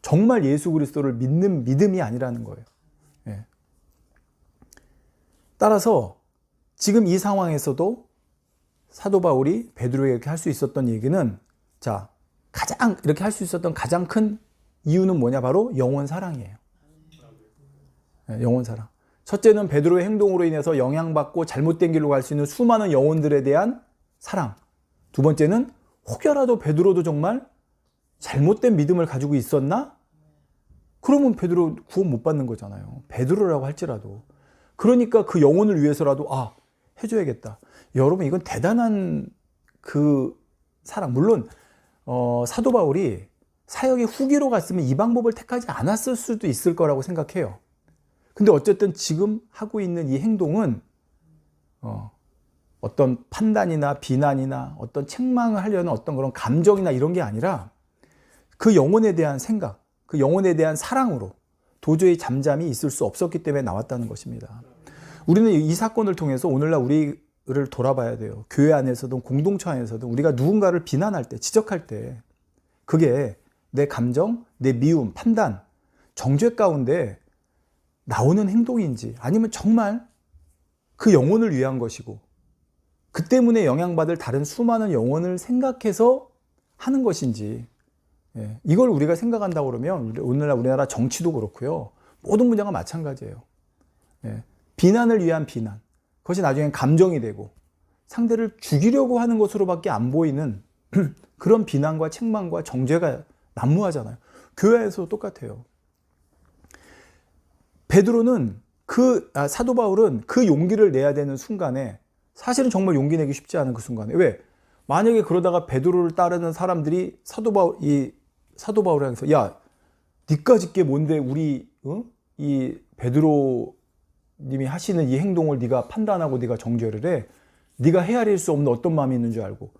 Speaker 1: 정말 예수 그리스도를 믿는 믿음이 아니라는 거예요. 예. 따라서 지금 이 상황에서도 사도 바울이 베드로에게 이렇게 할 수 있었던 얘기는 자, 가장 이렇게 할 수 있었던 가장 큰 이유는 뭐냐? 바로 영원 사랑이에요. 예, 영원 사랑. 첫째는 베드로의 행동으로 인해서 영향받고 잘못된 길로 갈 수 있는 수많은 영혼들에 대한 사랑. 두 번째는 혹여라도 베드로도 정말 잘못된 믿음을 가지고 있었나? 그러면 베드로 구원 못 받는 거잖아요. 베드로라고 할지라도. 그러니까 그 영혼을 위해서라도 해줘야겠다. 여러분 이건 대단한 그 사랑. 물론 사도 바울이 사역의 후기로 갔으면 이 방법을 택하지 않았을 수도 있을 거라고 생각해요. 근데 어쨌든 지금 하고 있는 이 행동은 어떤 판단이나 비난이나 어떤 책망을 하려는 어떤 그런 감정이나 이런 게 아니라 그 영혼에 대한 생각, 그 영혼에 대한 사랑으로 도저히 잠잠히 있을 수 없었기 때문에 나왔다는 것입니다. 우리는 이 사건을 통해서 오늘날 우리를 돌아봐야 돼요. 교회 안에서든 공동체 안에서든 우리가 누군가를 비난할 때, 지적할 때 그게 내 감정, 내 미움, 판단, 정죄 가운데 나오는 행동인지 아니면 정말 그 영혼을 위한 것이고 그 때문에 영향받을 다른 수많은 영혼을 생각해서 하는 것인지 이걸 우리가 생각한다고 그러면 오늘날 우리나라 정치도 그렇고요. 모든 분야가 마찬가지예요. 비난을 위한 비난. 그것이 나중엔 감정이 되고 상대를 죽이려고 하는 것으로밖에 안 보이는 그런 비난과 책망과 정죄가 난무하잖아요. 교회에서도 똑같아요. 베드로는 사도 바울은 그 용기를 내야 되는 순간에 사실은 정말 용기 내기 쉽지 않은 그 순간에 왜? 만약에 그러다가 베드로를 따르는 사람들이 사도 바울을 향해서 야, 니까짓 게 뭔데 이 베드로님이 하시는 이 행동을 네가 판단하고 네가 정죄를 해? 네가 헤아릴 수 없는 어떤 마음이 있는 줄 알고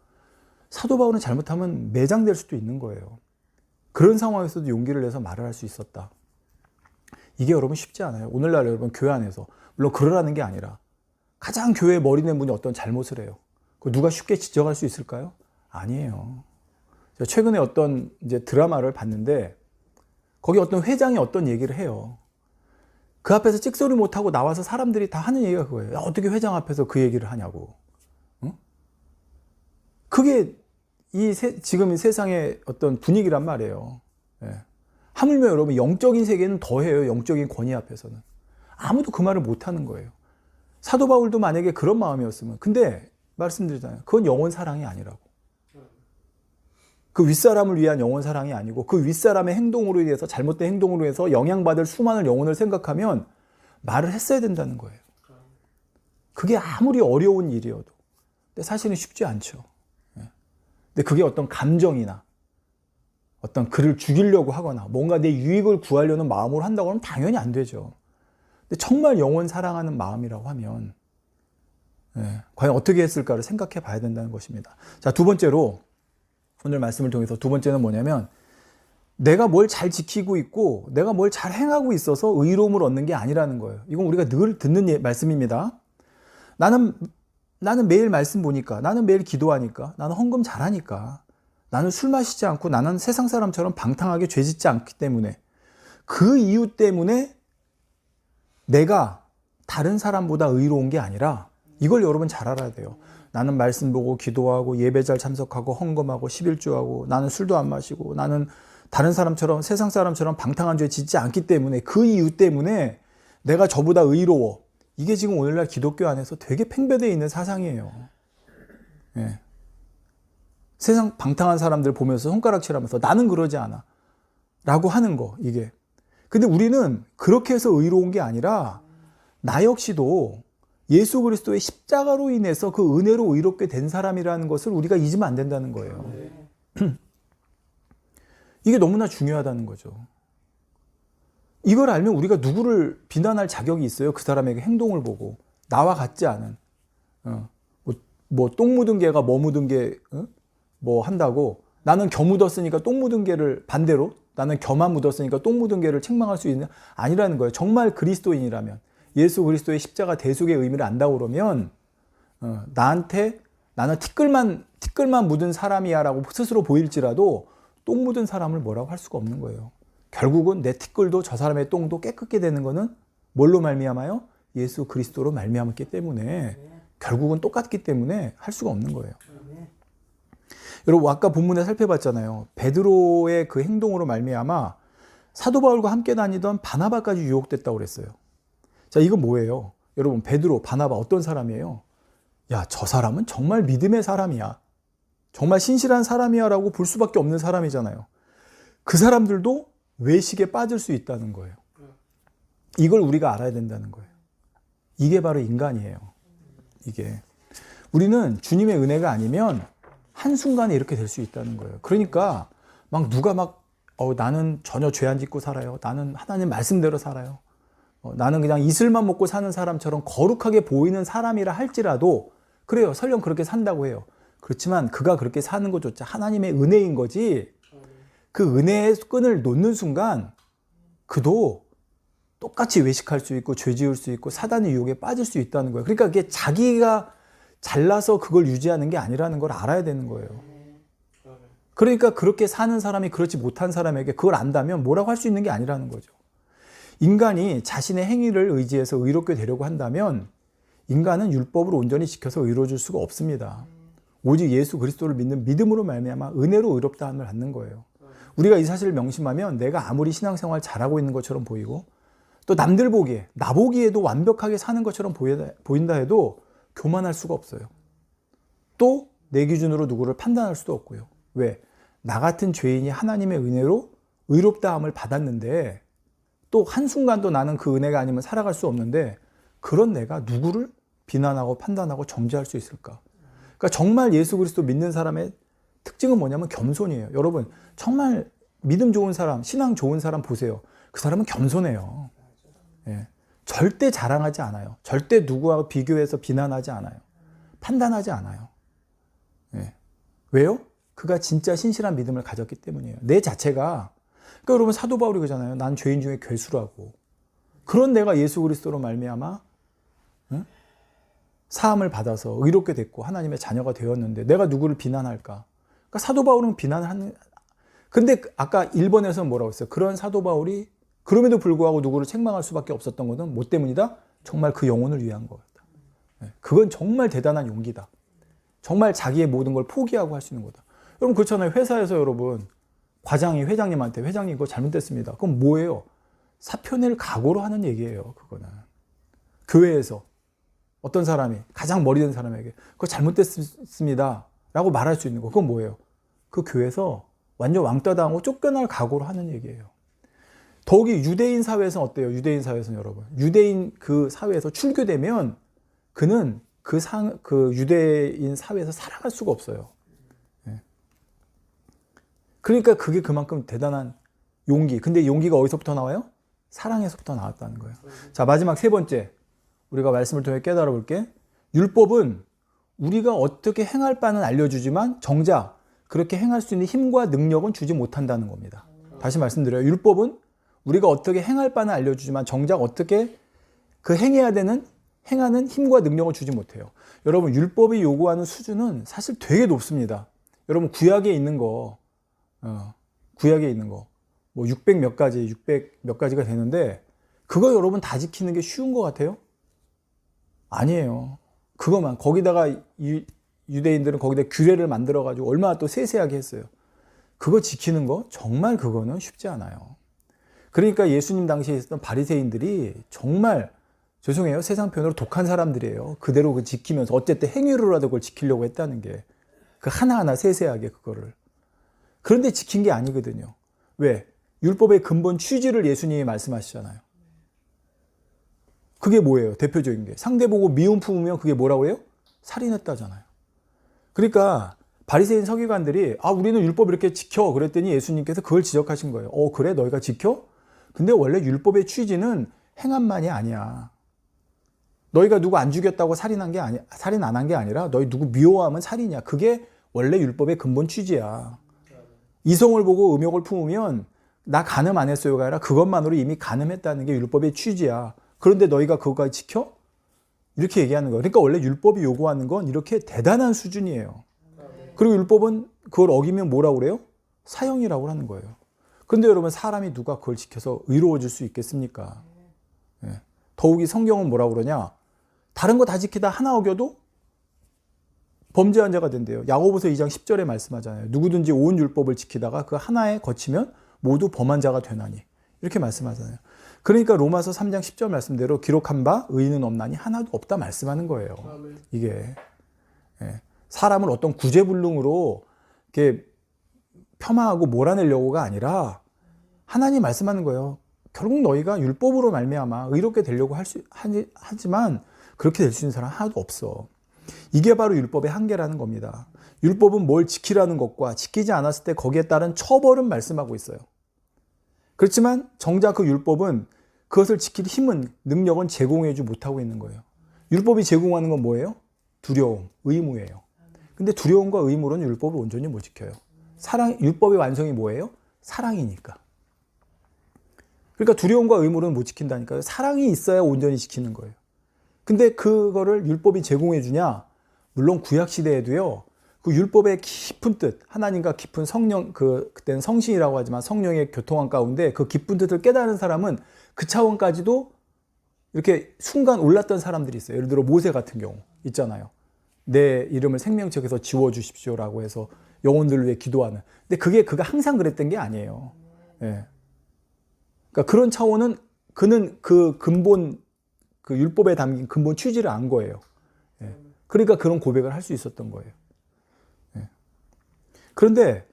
Speaker 1: 사도 바울은 잘못하면 매장될 수도 있는 거예요. 그런 상황에서도 용기를 내서 말을 할 수 있었다. 이게 여러분 쉽지 않아요. 오늘날 여러분 교회 안에서 물론 그러라는 게 아니라 가장 교회에 머리 낸 분이 어떤 잘못을 해요. 그 누가 쉽게 지적할 수 있을까요? 아니에요. 제가 최근에 어떤 이제 드라마를 봤는데 거기 어떤 회장이 어떤 얘기를 해요. 그 앞에서 찍소리 못하고 나와서 사람들이 다 하는 얘기가 그거예요. 야, 어떻게 회장 앞에서 그 얘기를 하냐고. 응? 그게 지금 이 세상의 어떤 분위기란 말이에요. 하물며 여러분 영적인 세계는 더해요. 영적인 권위 앞에서는. 아무도 그 말을 못하는 거예요. 사도 바울도 만약에 그런 마음이었으면 근데 말씀드리잖아요. 그건 영혼 사랑이 아니라고. 그 윗사람을 위한 영혼 사랑이 아니고 그 윗사람의 행동으로 인해서 잘못된 행동으로 해서 영향받을 수많은 영혼을 생각하면 말을 했어야 된다는 거예요. 그게 아무리 어려운 일이어도. 근데 사실은 쉽지 않죠. 근데 그게 어떤 감정이나 어떤 그를 죽이려고 하거나 뭔가 내 유익을 구하려는 마음으로 한다고 하면 당연히 안 되죠. 근데 정말 영혼 사랑하는 마음이라고 하면 과연 어떻게 했을까를 생각해 봐야 된다는 것입니다. 자, 두 번째로 오늘 말씀을 통해서 두 번째는 뭐냐면 내가 뭘 잘 지키고 있고 내가 뭘 잘 행하고 있어서 의로움을 얻는 게 아니라는 거예요. 이건 우리가 늘 듣는 말씀입니다. 나는 매일 말씀 보니까, 나는 매일 기도하니까, 나는 헌금 잘하니까, 나는 술 마시지 않고, 나는 세상 사람처럼 방탕하게 죄 짓지 않기 때문에, 그 이유 때문에 내가 다른 사람보다 의로운 게 아니라 이걸 여러분 잘 알아야 돼요. 나는 말씀 보고 기도하고 예배 잘 참석하고 헌금하고 11조하고 나는 술도 안 마시고 나는 다른 사람처럼 세상 사람처럼 방탕한 죄 짓지 않기 때문에 그 이유 때문에 내가 저보다 의로워. 이게 지금 오늘날 기독교 안에서 되게 팽배되어 있는 사상이에요. 예. 세상 방탕한 사람들 보면서 손가락질하면서 나는 그러지 않아 라고 하는 거 이게. 근데 우리는 그렇게 해서 의로운 게 아니라 나 역시도 예수 그리스도의 십자가로 인해서 그 은혜로 의롭게 된 사람이라는 것을 우리가 잊으면 안 된다는 거예요. 이게 너무나 중요하다는 거죠. 이걸 알면 우리가 누구를 비난할 자격이 있어요? 그 사람에게 행동을 보고 나와 같지 않은 똥 묻은 개가 뭐 묻은 개 뭐 한다고 나는 겨묻었으니까 똥 묻은 개를 반대로 나는 겨만 묻었으니까 똥 묻은 개를 책망할 수 있는 아니라는 거예요. 정말 그리스도인이라면 예수 그리스도의 십자가 대속의 의미를 안다고 그러면 나한테 나는 티끌만 묻은 사람이야 라고 스스로 보일지라도 똥 묻은 사람을 뭐라고 할 수가 없는 거예요. 결국은 내 티끌도 저 사람의 똥도 깨끗게 되는 것은 뭘로 말미암아요? 예수 그리스도로 말미암았기 때문에 결국은 똑같기 때문에 할 수가 없는 거예요. 여러분 아까 본문에 살펴봤잖아요. 베드로의 그 행동으로 말미암아 사도 바울과 함께 다니던 바나바까지 유혹됐다고 그랬어요. 자, 이건 뭐예요? 여러분 베드로, 바나바 어떤 사람이에요? 야, 저 사람은 정말 믿음의 사람이야. 정말 신실한 사람이야 라고 볼 수밖에 없는 사람이잖아요. 그 사람들도 외식에 빠질 수 있다는 거예요. 이걸 우리가 알아야 된다는 거예요. 이게 바로 인간이에요. 이게. 우리는 주님의 은혜가 아니면 한순간에 이렇게 될 수 있다는 거예요. 그러니까 막 누가 나는 전혀 죄 안 짓고 살아요. 나는 하나님 말씀대로 살아요. 나는 그냥 이슬만 먹고 사는 사람처럼 거룩하게 보이는 사람이라 할지라도 그래요. 설령 그렇게 산다고 해요. 그렇지만 그가 그렇게 사는 것조차 하나님의 은혜인 거지 그 은혜의 끈을 놓는 순간 그도 똑같이 외식할 수 있고 죄 지을 수 있고 사단의 유혹에 빠질 수 있다는 거예요. 그러니까 그게 자기가 잘나서 그걸 유지하는 게 아니라는 걸 알아야 되는 거예요. 그러니까 그렇게 사는 사람이 그렇지 못한 사람에게 그걸 안다면 뭐라고 할 수 있는 게 아니라는 거죠. 인간이 자신의 행위를 의지해서 의롭게 되려고 한다면 인간은 율법을 온전히 지켜서 의로워질 수가 없습니다. 오직 예수 그리스도를 믿는 믿음으로 말미암아 은혜로 의롭다 함을 받는 거예요. 우리가 이 사실을 명심하면 내가 아무리 신앙생활 잘하고 있는 것처럼 보이고 또 남들 보기에 나 보기에도 완벽하게 사는 것처럼 보인다 해도 교만할 수가 없어요. 또 내 기준으로 누구를 판단할 수도 없고요. 왜? 나 같은 죄인이 하나님의 은혜로 의롭다함을 받았는데 또 한순간도 나는 그 은혜가 아니면 살아갈 수 없는데 그런 내가 누구를 비난하고 판단하고 정죄할 수 있을까? 그러니까 정말 예수 그리스도 믿는 사람의 특징은 뭐냐면 겸손이에요. 여러분 정말 믿음 좋은 사람, 신앙 좋은 사람 보세요. 그 사람은 겸손해요. 예. 절대 자랑하지 않아요. 절대 누구와 비교해서 비난하지 않아요. 판단하지 않아요. 예. 왜요? 그가 진짜 신실한 믿음을 가졌기 때문이에요. 내 자체가. 그러니까 여러분 사도 바울이 그러잖아요. 난 죄인 중에 괴수라고. 그런 내가 예수 그리스도로 말미암아 사함을 받아서 의롭게 됐고 하나님의 자녀가 되었는데 내가 누구를 비난할까? 그러니까 사도 바울은 비난을 하는. 근데 아까 1번에서는 뭐라고 했어요? 그런 사도 바울이 그럼에도 불구하고 누구를 책망할 수밖에 없었던 것은 뭐 때문이다? 정말 그 영혼을 위한 거다. 그건 정말 대단한 용기다. 정말 자기의 모든 걸 포기하고 할 수 있는 거다. 여러분 그렇잖아요. 회사에서 여러분 과장이 회장님한테 회장님 그거 잘못됐습니다. 그럼 뭐예요? 사표낼 각오로 하는 얘기예요. 그거는. 교회에서 어떤 사람이 가장 머리 된 사람에게 그거 잘못됐습니다 라고 말할 수 있는 거. 그건 뭐예요? 그 교회에서 완전 왕따 당하고 쫓겨날 각오를 하는 얘기예요. 더욱이 유대인 사회에서는 어때요? 유대인 사회에서는 여러분. 유대인 그 사회에서 출교되면 그는 그 유대인 사회에서 살아갈 수가 없어요. 예. 그러니까 그게 그만큼 대단한 용기. 근데 용기가 어디서부터 나와요? 사랑에서부터 나왔다는 거예요. 자, 마지막 세 번째. 우리가 말씀을 통해 깨달아 볼게. 율법은 우리가 어떻게 행할 바는 알려주지만 정작 그렇게 행할 수 있는 힘과 능력은 주지 못한다는 겁니다. 다시 말씀드려요. 율법은 우리가 어떻게 행할 바는 알려주지만 정작 어떻게 그 행하는 힘과 능력을 주지 못해요. 여러분, 율법이 요구하는 수준은 사실 되게 높습니다. 여러분, 구약에 있는 거, 뭐 600 몇 가지가 되는데, 그거 여러분 다 지키는 게 쉬운 것 같아요? 아니에요. 그것만, 거기다가 유대인들은 거기다 규례를 만들어가지고 얼마나 또 세세하게 했어요. 그거 지키는 거, 정말 그거는 쉽지 않아요. 그러니까 예수님 당시에 있었던 바리새인들이 정말 죄송해요. 세상 표현으로 독한 사람들이에요. 그대로 그 지키면서 어쨌든 행위로라도 그걸 지키려고 했다는 게 그 하나하나 세세하게 그거를. 그런데 지킨 게 아니거든요. 왜? 율법의 근본 취지를 예수님이 말씀하시잖아요. 그게 뭐예요? 대표적인 게. 상대 보고 미움 품으면 그게 뭐라고 해요? 살인했다잖아요. 그러니까 바리새인 서기관들이 우리는 율법 이렇게 지켜 그랬더니 예수님께서 그걸 지적하신 거예요. 그래? 너희가 지켜? 근데 원래 율법의 취지는 행함만이 아니야. 너희가 누구 안 죽였다고 살인 안 한 게 아니라 너희 누구 미워하면 살인이야. 그게 원래 율법의 근본 취지야. 이성을 보고 음욕을 품으면 나 간음 안 했어요가 아니라 그것만으로 이미 간음했다는 게 율법의 취지야. 그런데 너희가 그거까지 지켜? 이렇게 얘기하는 거예요. 그러니까 원래 율법이 요구하는 건 이렇게 대단한 수준이에요. 그리고 율법은 그걸 어기면 뭐라고 그래요? 사형이라고 하는 거예요. 그런데 여러분, 사람이 누가 그걸 지켜서 의로워질 수 있겠습니까? 예. 더욱이 성경은 뭐라고 그러냐? 다른 거 다 지키다 하나 어겨도 범죄한 자가 된대요. 야고보서 2장 10절에 말씀하잖아요. 누구든지 온 율법을 지키다가 그 하나에 거치면 모두 범한 자가 되나니. 이렇게 말씀하잖아요. 그러니까 로마서 3장 10절 말씀대로 기록한 바 의인은 없나니 하나도 없다 말씀하는 거예요. 이게. 예. 사람을 어떤 구제불능으로 이렇게 폄하하고 몰아내려고가 아니라 하나님 말씀하는 거예요. 결국 너희가 율법으로 말미암아 의롭게 되려고 하지만 그렇게 될 수 있는 사람 하나도 없어. 이게 바로 율법의 한계라는 겁니다. 율법은 뭘 지키라는 것과 지키지 않았을 때 거기에 따른 처벌은 말씀하고 있어요. 그렇지만 정작 그 율법은 그것을 지킬 힘은, 능력은 제공해주지 못하고 있는 거예요. 율법이 제공하는 건 뭐예요? 두려움, 의무예요. 근데 두려움과 의무로는 율법을 온전히 못 지켜요. 율법의 완성이 뭐예요? 사랑이니까. 그러니까 두려움과 의무로는 못 지킨다니까요. 사랑이 있어야 온전히 지키는 거예요. 근데 그거를 율법이 제공해 주냐? 물론 구약 시대에도요. 그 율법의 깊은 뜻, 하나님과 깊은 성령, 그때는 성신이라고 하지만 성령의 교통한 가운데 그 깊은 뜻을 깨달은 사람은 그 차원까지도 이렇게 순간 올랐던 사람들이 있어요. 예를 들어 모세 같은 경우 있잖아요. 내 이름을 생명책에서 지워주십시오라고 해서 영혼들을 위해 기도하는. 근데 그가 항상 그랬던 게 아니에요. 예. 그러니까 그런 차원은 그는 그 근본, 그 율법에 담긴 근본 취지를 안 거예요. 예. 그러니까 그런 고백을 할 수 있었던 거예요. 예. 그런데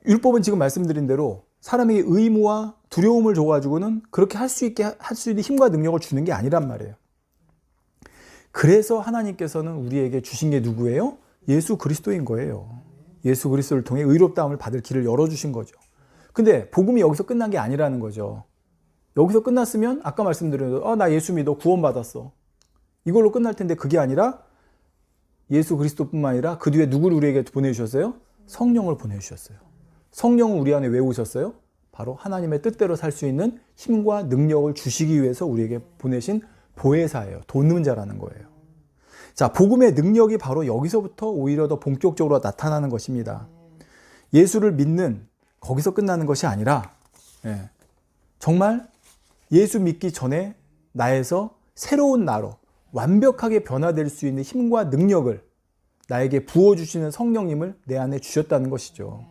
Speaker 1: 율법은 지금 말씀드린 대로 사람에게 의무와 두려움을 줘가지고는 그렇게 할 수 있는 힘과 능력을 주는 게 아니란 말이에요. 그래서 하나님께서는 우리에게 주신 게 누구예요? 예수 그리스도인 거예요. 예수 그리스도를 통해 의롭다함을 받을 길을 열어주신 거죠. 근데 복음이 여기서 끝난 게 아니라는 거죠. 여기서 끝났으면 아까 말씀드린 대로 나 예수 믿어 구원받았어. 이걸로 끝날 텐데 그게 아니라 예수 그리스도뿐만 아니라 그 뒤에 누구를 우리에게 보내주셨어요? 성령을 보내주셨어요. 성령은 우리 안에 왜 오셨어요? 바로 하나님의 뜻대로 살 수 있는 힘과 능력을 주시기 위해서 우리에게 보내신 보혜사예요. 돕는 자라는 거예요. 자, 복음의 능력이 바로 여기서부터 오히려 더 본격적으로 나타나는 것입니다. 예수를 믿는 거기서 끝나는 것이 아니라 정말 예수 믿기 전에 나에서 새로운 나로 완벽하게 변화될 수 있는 힘과 능력을 나에게 부어주시는 성령님을 내 안에 주셨다는 것이죠.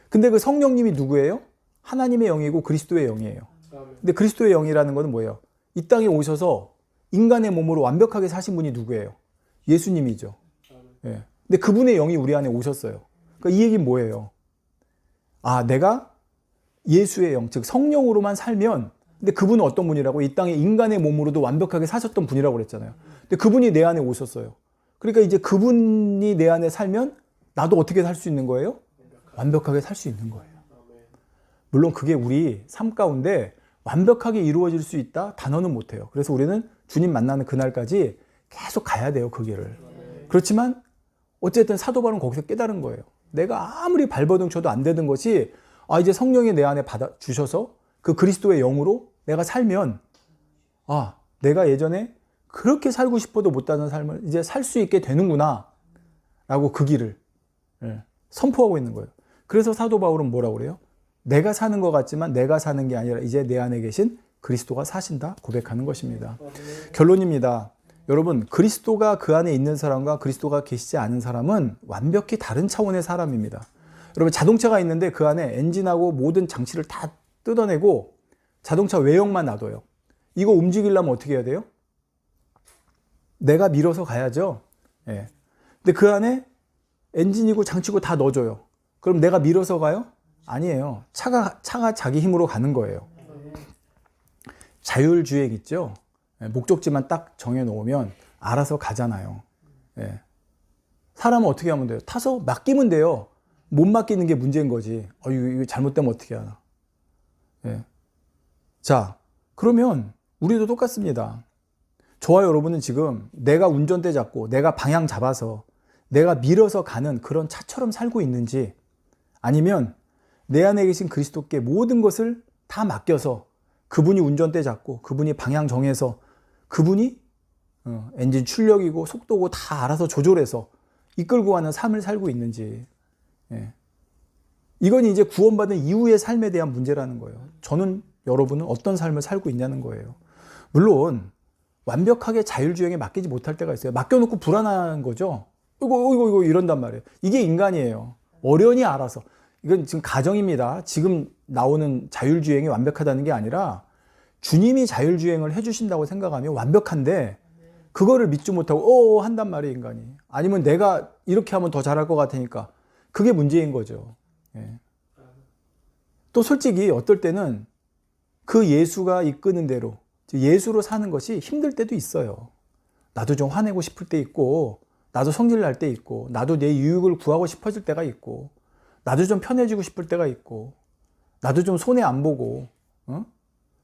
Speaker 1: 근데 그 성령님이 누구예요? 하나님의 영이고 그리스도의 영이에요. 근데 그리스도의 영이라는 것은 뭐예요? 이 땅에 오셔서 인간의 몸으로 완벽하게 사신 분이 누구예요? 예수님이죠. 예. 근데 그분의 영이 우리 안에 오셨어요. 그러니까 이 얘기는 뭐예요? 아, 내가 예수의 영, 즉 성령으로만 살면, 근데 그분은 어떤 분이라고? 이 땅에 인간의 몸으로도 완벽하게 사셨던 분이라고 그랬잖아요. 근데 그분이 내 안에 오셨어요. 그러니까 이제 그분이 내 안에 살면 나도 어떻게 살 수 있는 거예요? 완벽하게 살 수 있는 거예요. 물론 그게 우리 삶 가운데 완벽하게 이루어질 수 있다? 단언은 못해요. 그래서 우리는 주님 만나는 그날까지 계속 가야 돼요, 그 길을. 그렇지만 어쨌든 사도 바울은 거기서 깨달은 거예요. 내가 아무리 발버둥 쳐도 안 되는 것이, 아, 이제 성령이 내 안에 받아 주셔서 그 그리스도의 영으로 내가 살면, 아, 내가 예전에 그렇게 살고 싶어도 못하는 삶을 이제 살 수 있게 되는구나 라고 그 길을 선포하고 있는 거예요. 그래서 사도 바울은 뭐라고 그래요? 내가 사는 것 같지만 내가 사는 게 아니라 이제 내 안에 계신 그리스도가 사신다 고백하는 것입니다. 결론입니다. 여러분, 그리스도가 그 안에 있는 사람과 그리스도가 계시지 않은 사람은 완벽히 다른 차원의 사람입니다. 여러분, 자동차가 있는데 그 안에 엔진하고 모든 장치를 다 뜯어내고 자동차 외형만 놔둬요. 이거 움직이려면 어떻게 해야 돼요? 내가 밀어서 가야죠. 예. 근데 그 안에 엔진이고 장치고 다 넣어줘요. 그럼 내가 밀어서 가요? 아니에요. 차가 자기 힘으로 가는 거예요. 자율주행 있죠? 목적지만 딱 정해놓으면 알아서 가잖아요. 예. 사람은 어떻게 하면 돼요? 타서 맡기면 돼요. 못 맡기는 게 문제인 거지. 이거 잘못되면 어떻게 하나. 예. 자, 그러면 우리도 똑같습니다. 저와 여러분은 지금 내가 운전대 잡고 내가 방향 잡아서 내가 밀어서 가는 그런 차처럼 살고 있는지, 아니면 내 안에 계신 그리스도께 모든 것을 다 맡겨서 그분이 운전대 잡고 그분이 방향 정해서 그분이 엔진 출력이고 속도고 다 알아서 조절해서 이끌고 가는 삶을 살고 있는지. 예. 이건 이제 구원받은 이후의 삶에 대한 문제라는 거예요. 저는 여러분은 어떤 삶을 살고 있냐는 거예요. 물론 완벽하게 자율주행에 맡기지 못할 때가 있어요. 맡겨놓고 불안한 거죠. 이거 이런단 말이에요. 이게 인간이에요. 어련히 알아서. 이건 지금 가정입니다. 지금 나오는 자율주행이 완벽하다는 게 아니라 주님이 자율주행을 해주신다고 생각하면 완벽한데 그거를 믿지 못하고 한단 말이에요, 인간이. 아니면 내가 이렇게 하면 더 잘할 것 같으니까. 그게 문제인 거죠. 예. 또 솔직히 어떨 때는 그 예수가 이끄는 대로 예수로 사는 것이 힘들 때도 있어요. 나도 좀 화내고 싶을 때 있고, 나도 성질 날 때 있고, 나도 내 유익을 구하고 싶어질 때가 있고, 나도 좀 편해지고 싶을 때가 있고, 나도 좀 손해 안 보고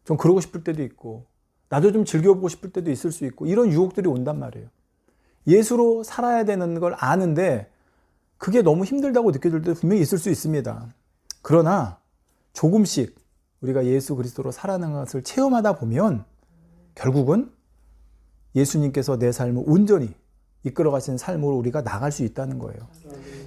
Speaker 1: 좀 그러고 싶을 때도 있고, 나도 좀 즐겨보고 싶을 때도 있을 수 있고, 이런 유혹들이 온단 말이에요. 예수로 살아야 되는 걸 아는데 그게 너무 힘들다고 느껴질 때 분명히 있을 수 있습니다. 그러나 조금씩 우리가 예수 그리스도로 살아가는 것을 체험하다 보면 결국은 예수님께서 내 삶을 온전히 이끌어 가시는 삶으로 우리가 나갈 수 있다는 거예요.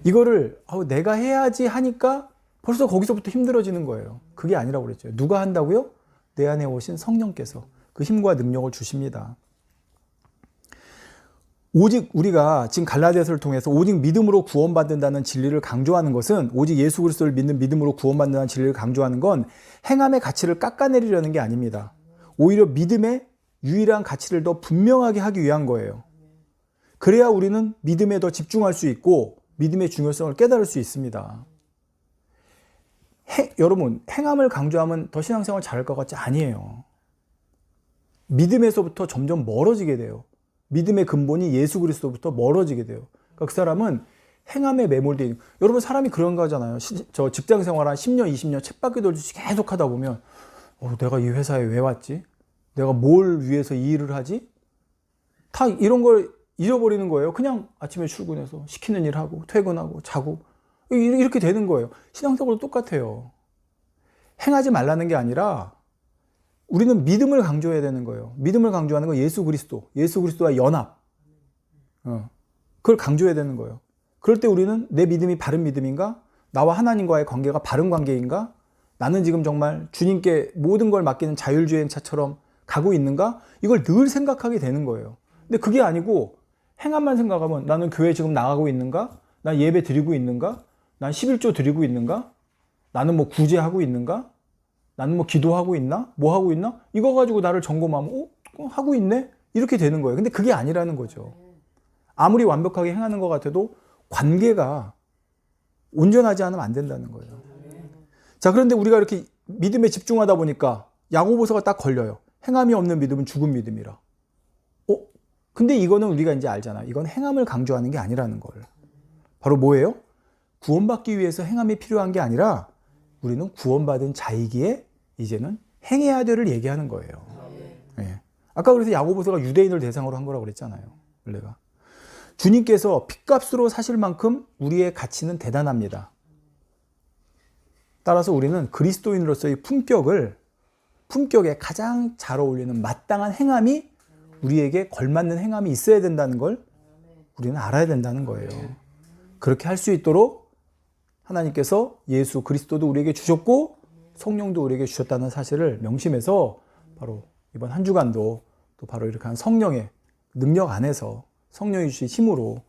Speaker 1: 이거를 내가 해야지 하니까 벌써 거기서부터 힘들어지는 거예요. 그게 아니라고 그랬죠. 누가 한다고요? 내 안에 오신 성령께서 그 힘과 능력을 주십니다. 오직 우리가 지금 갈라디아서를 통해서 오직 믿음으로 구원받는다는 진리를 강조하는 것은, 오직 예수 그리스도를 믿는 믿음으로 구원받는다는 진리를 강조하는 건 행함의 가치를 깎아내리려는 게 아닙니다. 오히려 믿음의 유일한 가치를 더 분명하게 하기 위한 거예요. 그래야 우리는 믿음에 더 집중할 수 있고 믿음의 중요성을 깨달을 수 있습니다. 여러분, 행함을 강조하면 더 신앙생활 잘할 것 같지? 아니에요. 믿음에서부터 점점 멀어지게 돼요. 믿음의 근본이 예수 그리스도부터 멀어지게 돼요. 그러니까 그 사람은 행함에 매몰되어 있는, 여러분 사람이 그런 거잖아요. 저 직장 생활 한 10년, 20년 쳇바퀴 돌듯이 계속 하다 보면 내가 이 회사에 왜 왔지? 내가 뭘 위해서 이 일을 하지? 다 이런 걸 잊어버리는 거예요. 그냥 아침에 출근해서 시키는 일 하고 퇴근하고 자고 이렇게 되는 거예요. 신앙적으로 똑같아요. 행하지 말라는 게 아니라 우리는 믿음을 강조해야 되는 거예요. 믿음을 강조하는 건 예수 그리스도와 연합. 그걸 강조해야 되는 거예요. 그럴 때 우리는 내 믿음이 바른 믿음인가? 나와 하나님과의 관계가 바른 관계인가? 나는 지금 정말 주님께 모든 걸 맡기는 자율주행차처럼 가고 있는가? 이걸 늘 생각하게 되는 거예요. 근데 그게 아니고 행함만 생각하면 나는 교회 지금 나가고 있는가? 난 예배 드리고 있는가? 난 11조 드리고 있는가? 나는 뭐 구제하고 있는가? 나는 뭐 기도하고 있나? 뭐 하고 있나? 이거 가지고 나를 점검하면 하고 있네? 이렇게 되는 거예요. 근데 그게 아니라는 거죠. 아무리 완벽하게 행하는 것 같아도 관계가 온전하지 않으면 안 된다는 거예요. 자, 그런데 우리가 이렇게 믿음에 집중하다 보니까 야고보서가 딱 걸려요. 행함이 없는 믿음은 죽은 믿음이라. 근데 이거는 우리가 이제 알잖아. 이건 행함을 강조하는 게 아니라는 걸. 바로 뭐예요? 구원받기 위해서 행함이 필요한 게 아니라 우리는 구원받은 자이기에 이제는 행해야 될을 얘기하는 거예요. 네. 아까 그래서 야고보서가 유대인을 대상으로 한 거라고 그랬잖아요. 원래가. 주님께서 핏값으로 사실 만큼 우리의 가치는 대단합니다. 따라서 우리는 그리스도인으로서의 품격에 가장 잘 어울리는 마땅한 행함이 우리에게 걸맞는 행함이 있어야 된다는 걸 우리는 알아야 된다는 거예요. 그렇게 할 수 있도록 하나님께서 예수 그리스도도 우리에게 주셨고 성령도 우리에게 주셨다는 사실을 명심해서 바로 이번 한 주간도 또 바로 이렇게 한 성령의 능력 안에서 성령이 주신 힘으로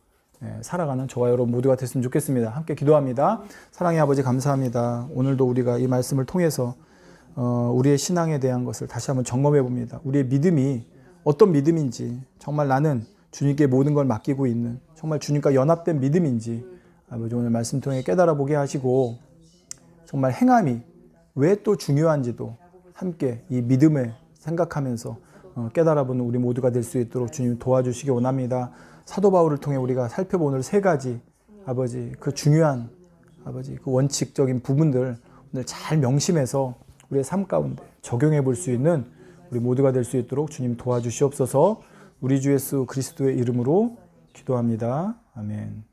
Speaker 1: 살아가는 저와 여러분 모두가 됐으면 좋겠습니다. 함께 기도합니다. 사랑의 아버지 감사합니다. 오늘도 우리가 이 말씀을 통해서 우리의 신앙에 대한 것을 다시 한번 점검해 봅니다. 우리의 믿음이 어떤 믿음인지, 정말 나는 주님께 모든 걸 맡기고 있는 정말 주님과 연합된 믿음인지 아버지 오늘 말씀 통해 깨달아 보게 하시고 정말 행함이 왜 또 중요한지도 함께 이 믿음을 생각하면서 깨달아 보는 우리 모두가 될 수 있도록 주님 도와주시기 원합니다. 사도 바울을 통해 우리가 살펴본 오늘 3가지 아버지 그 중요한 아버지 그 원칙적인 부분들 오늘 잘 명심해서 우리의 삶 가운데 적용해 볼 수 있는 우리 모두가 될 수 있도록 주님 도와주시옵소서. 우리 주 예수 그리스도의 이름으로 기도합니다. 아멘.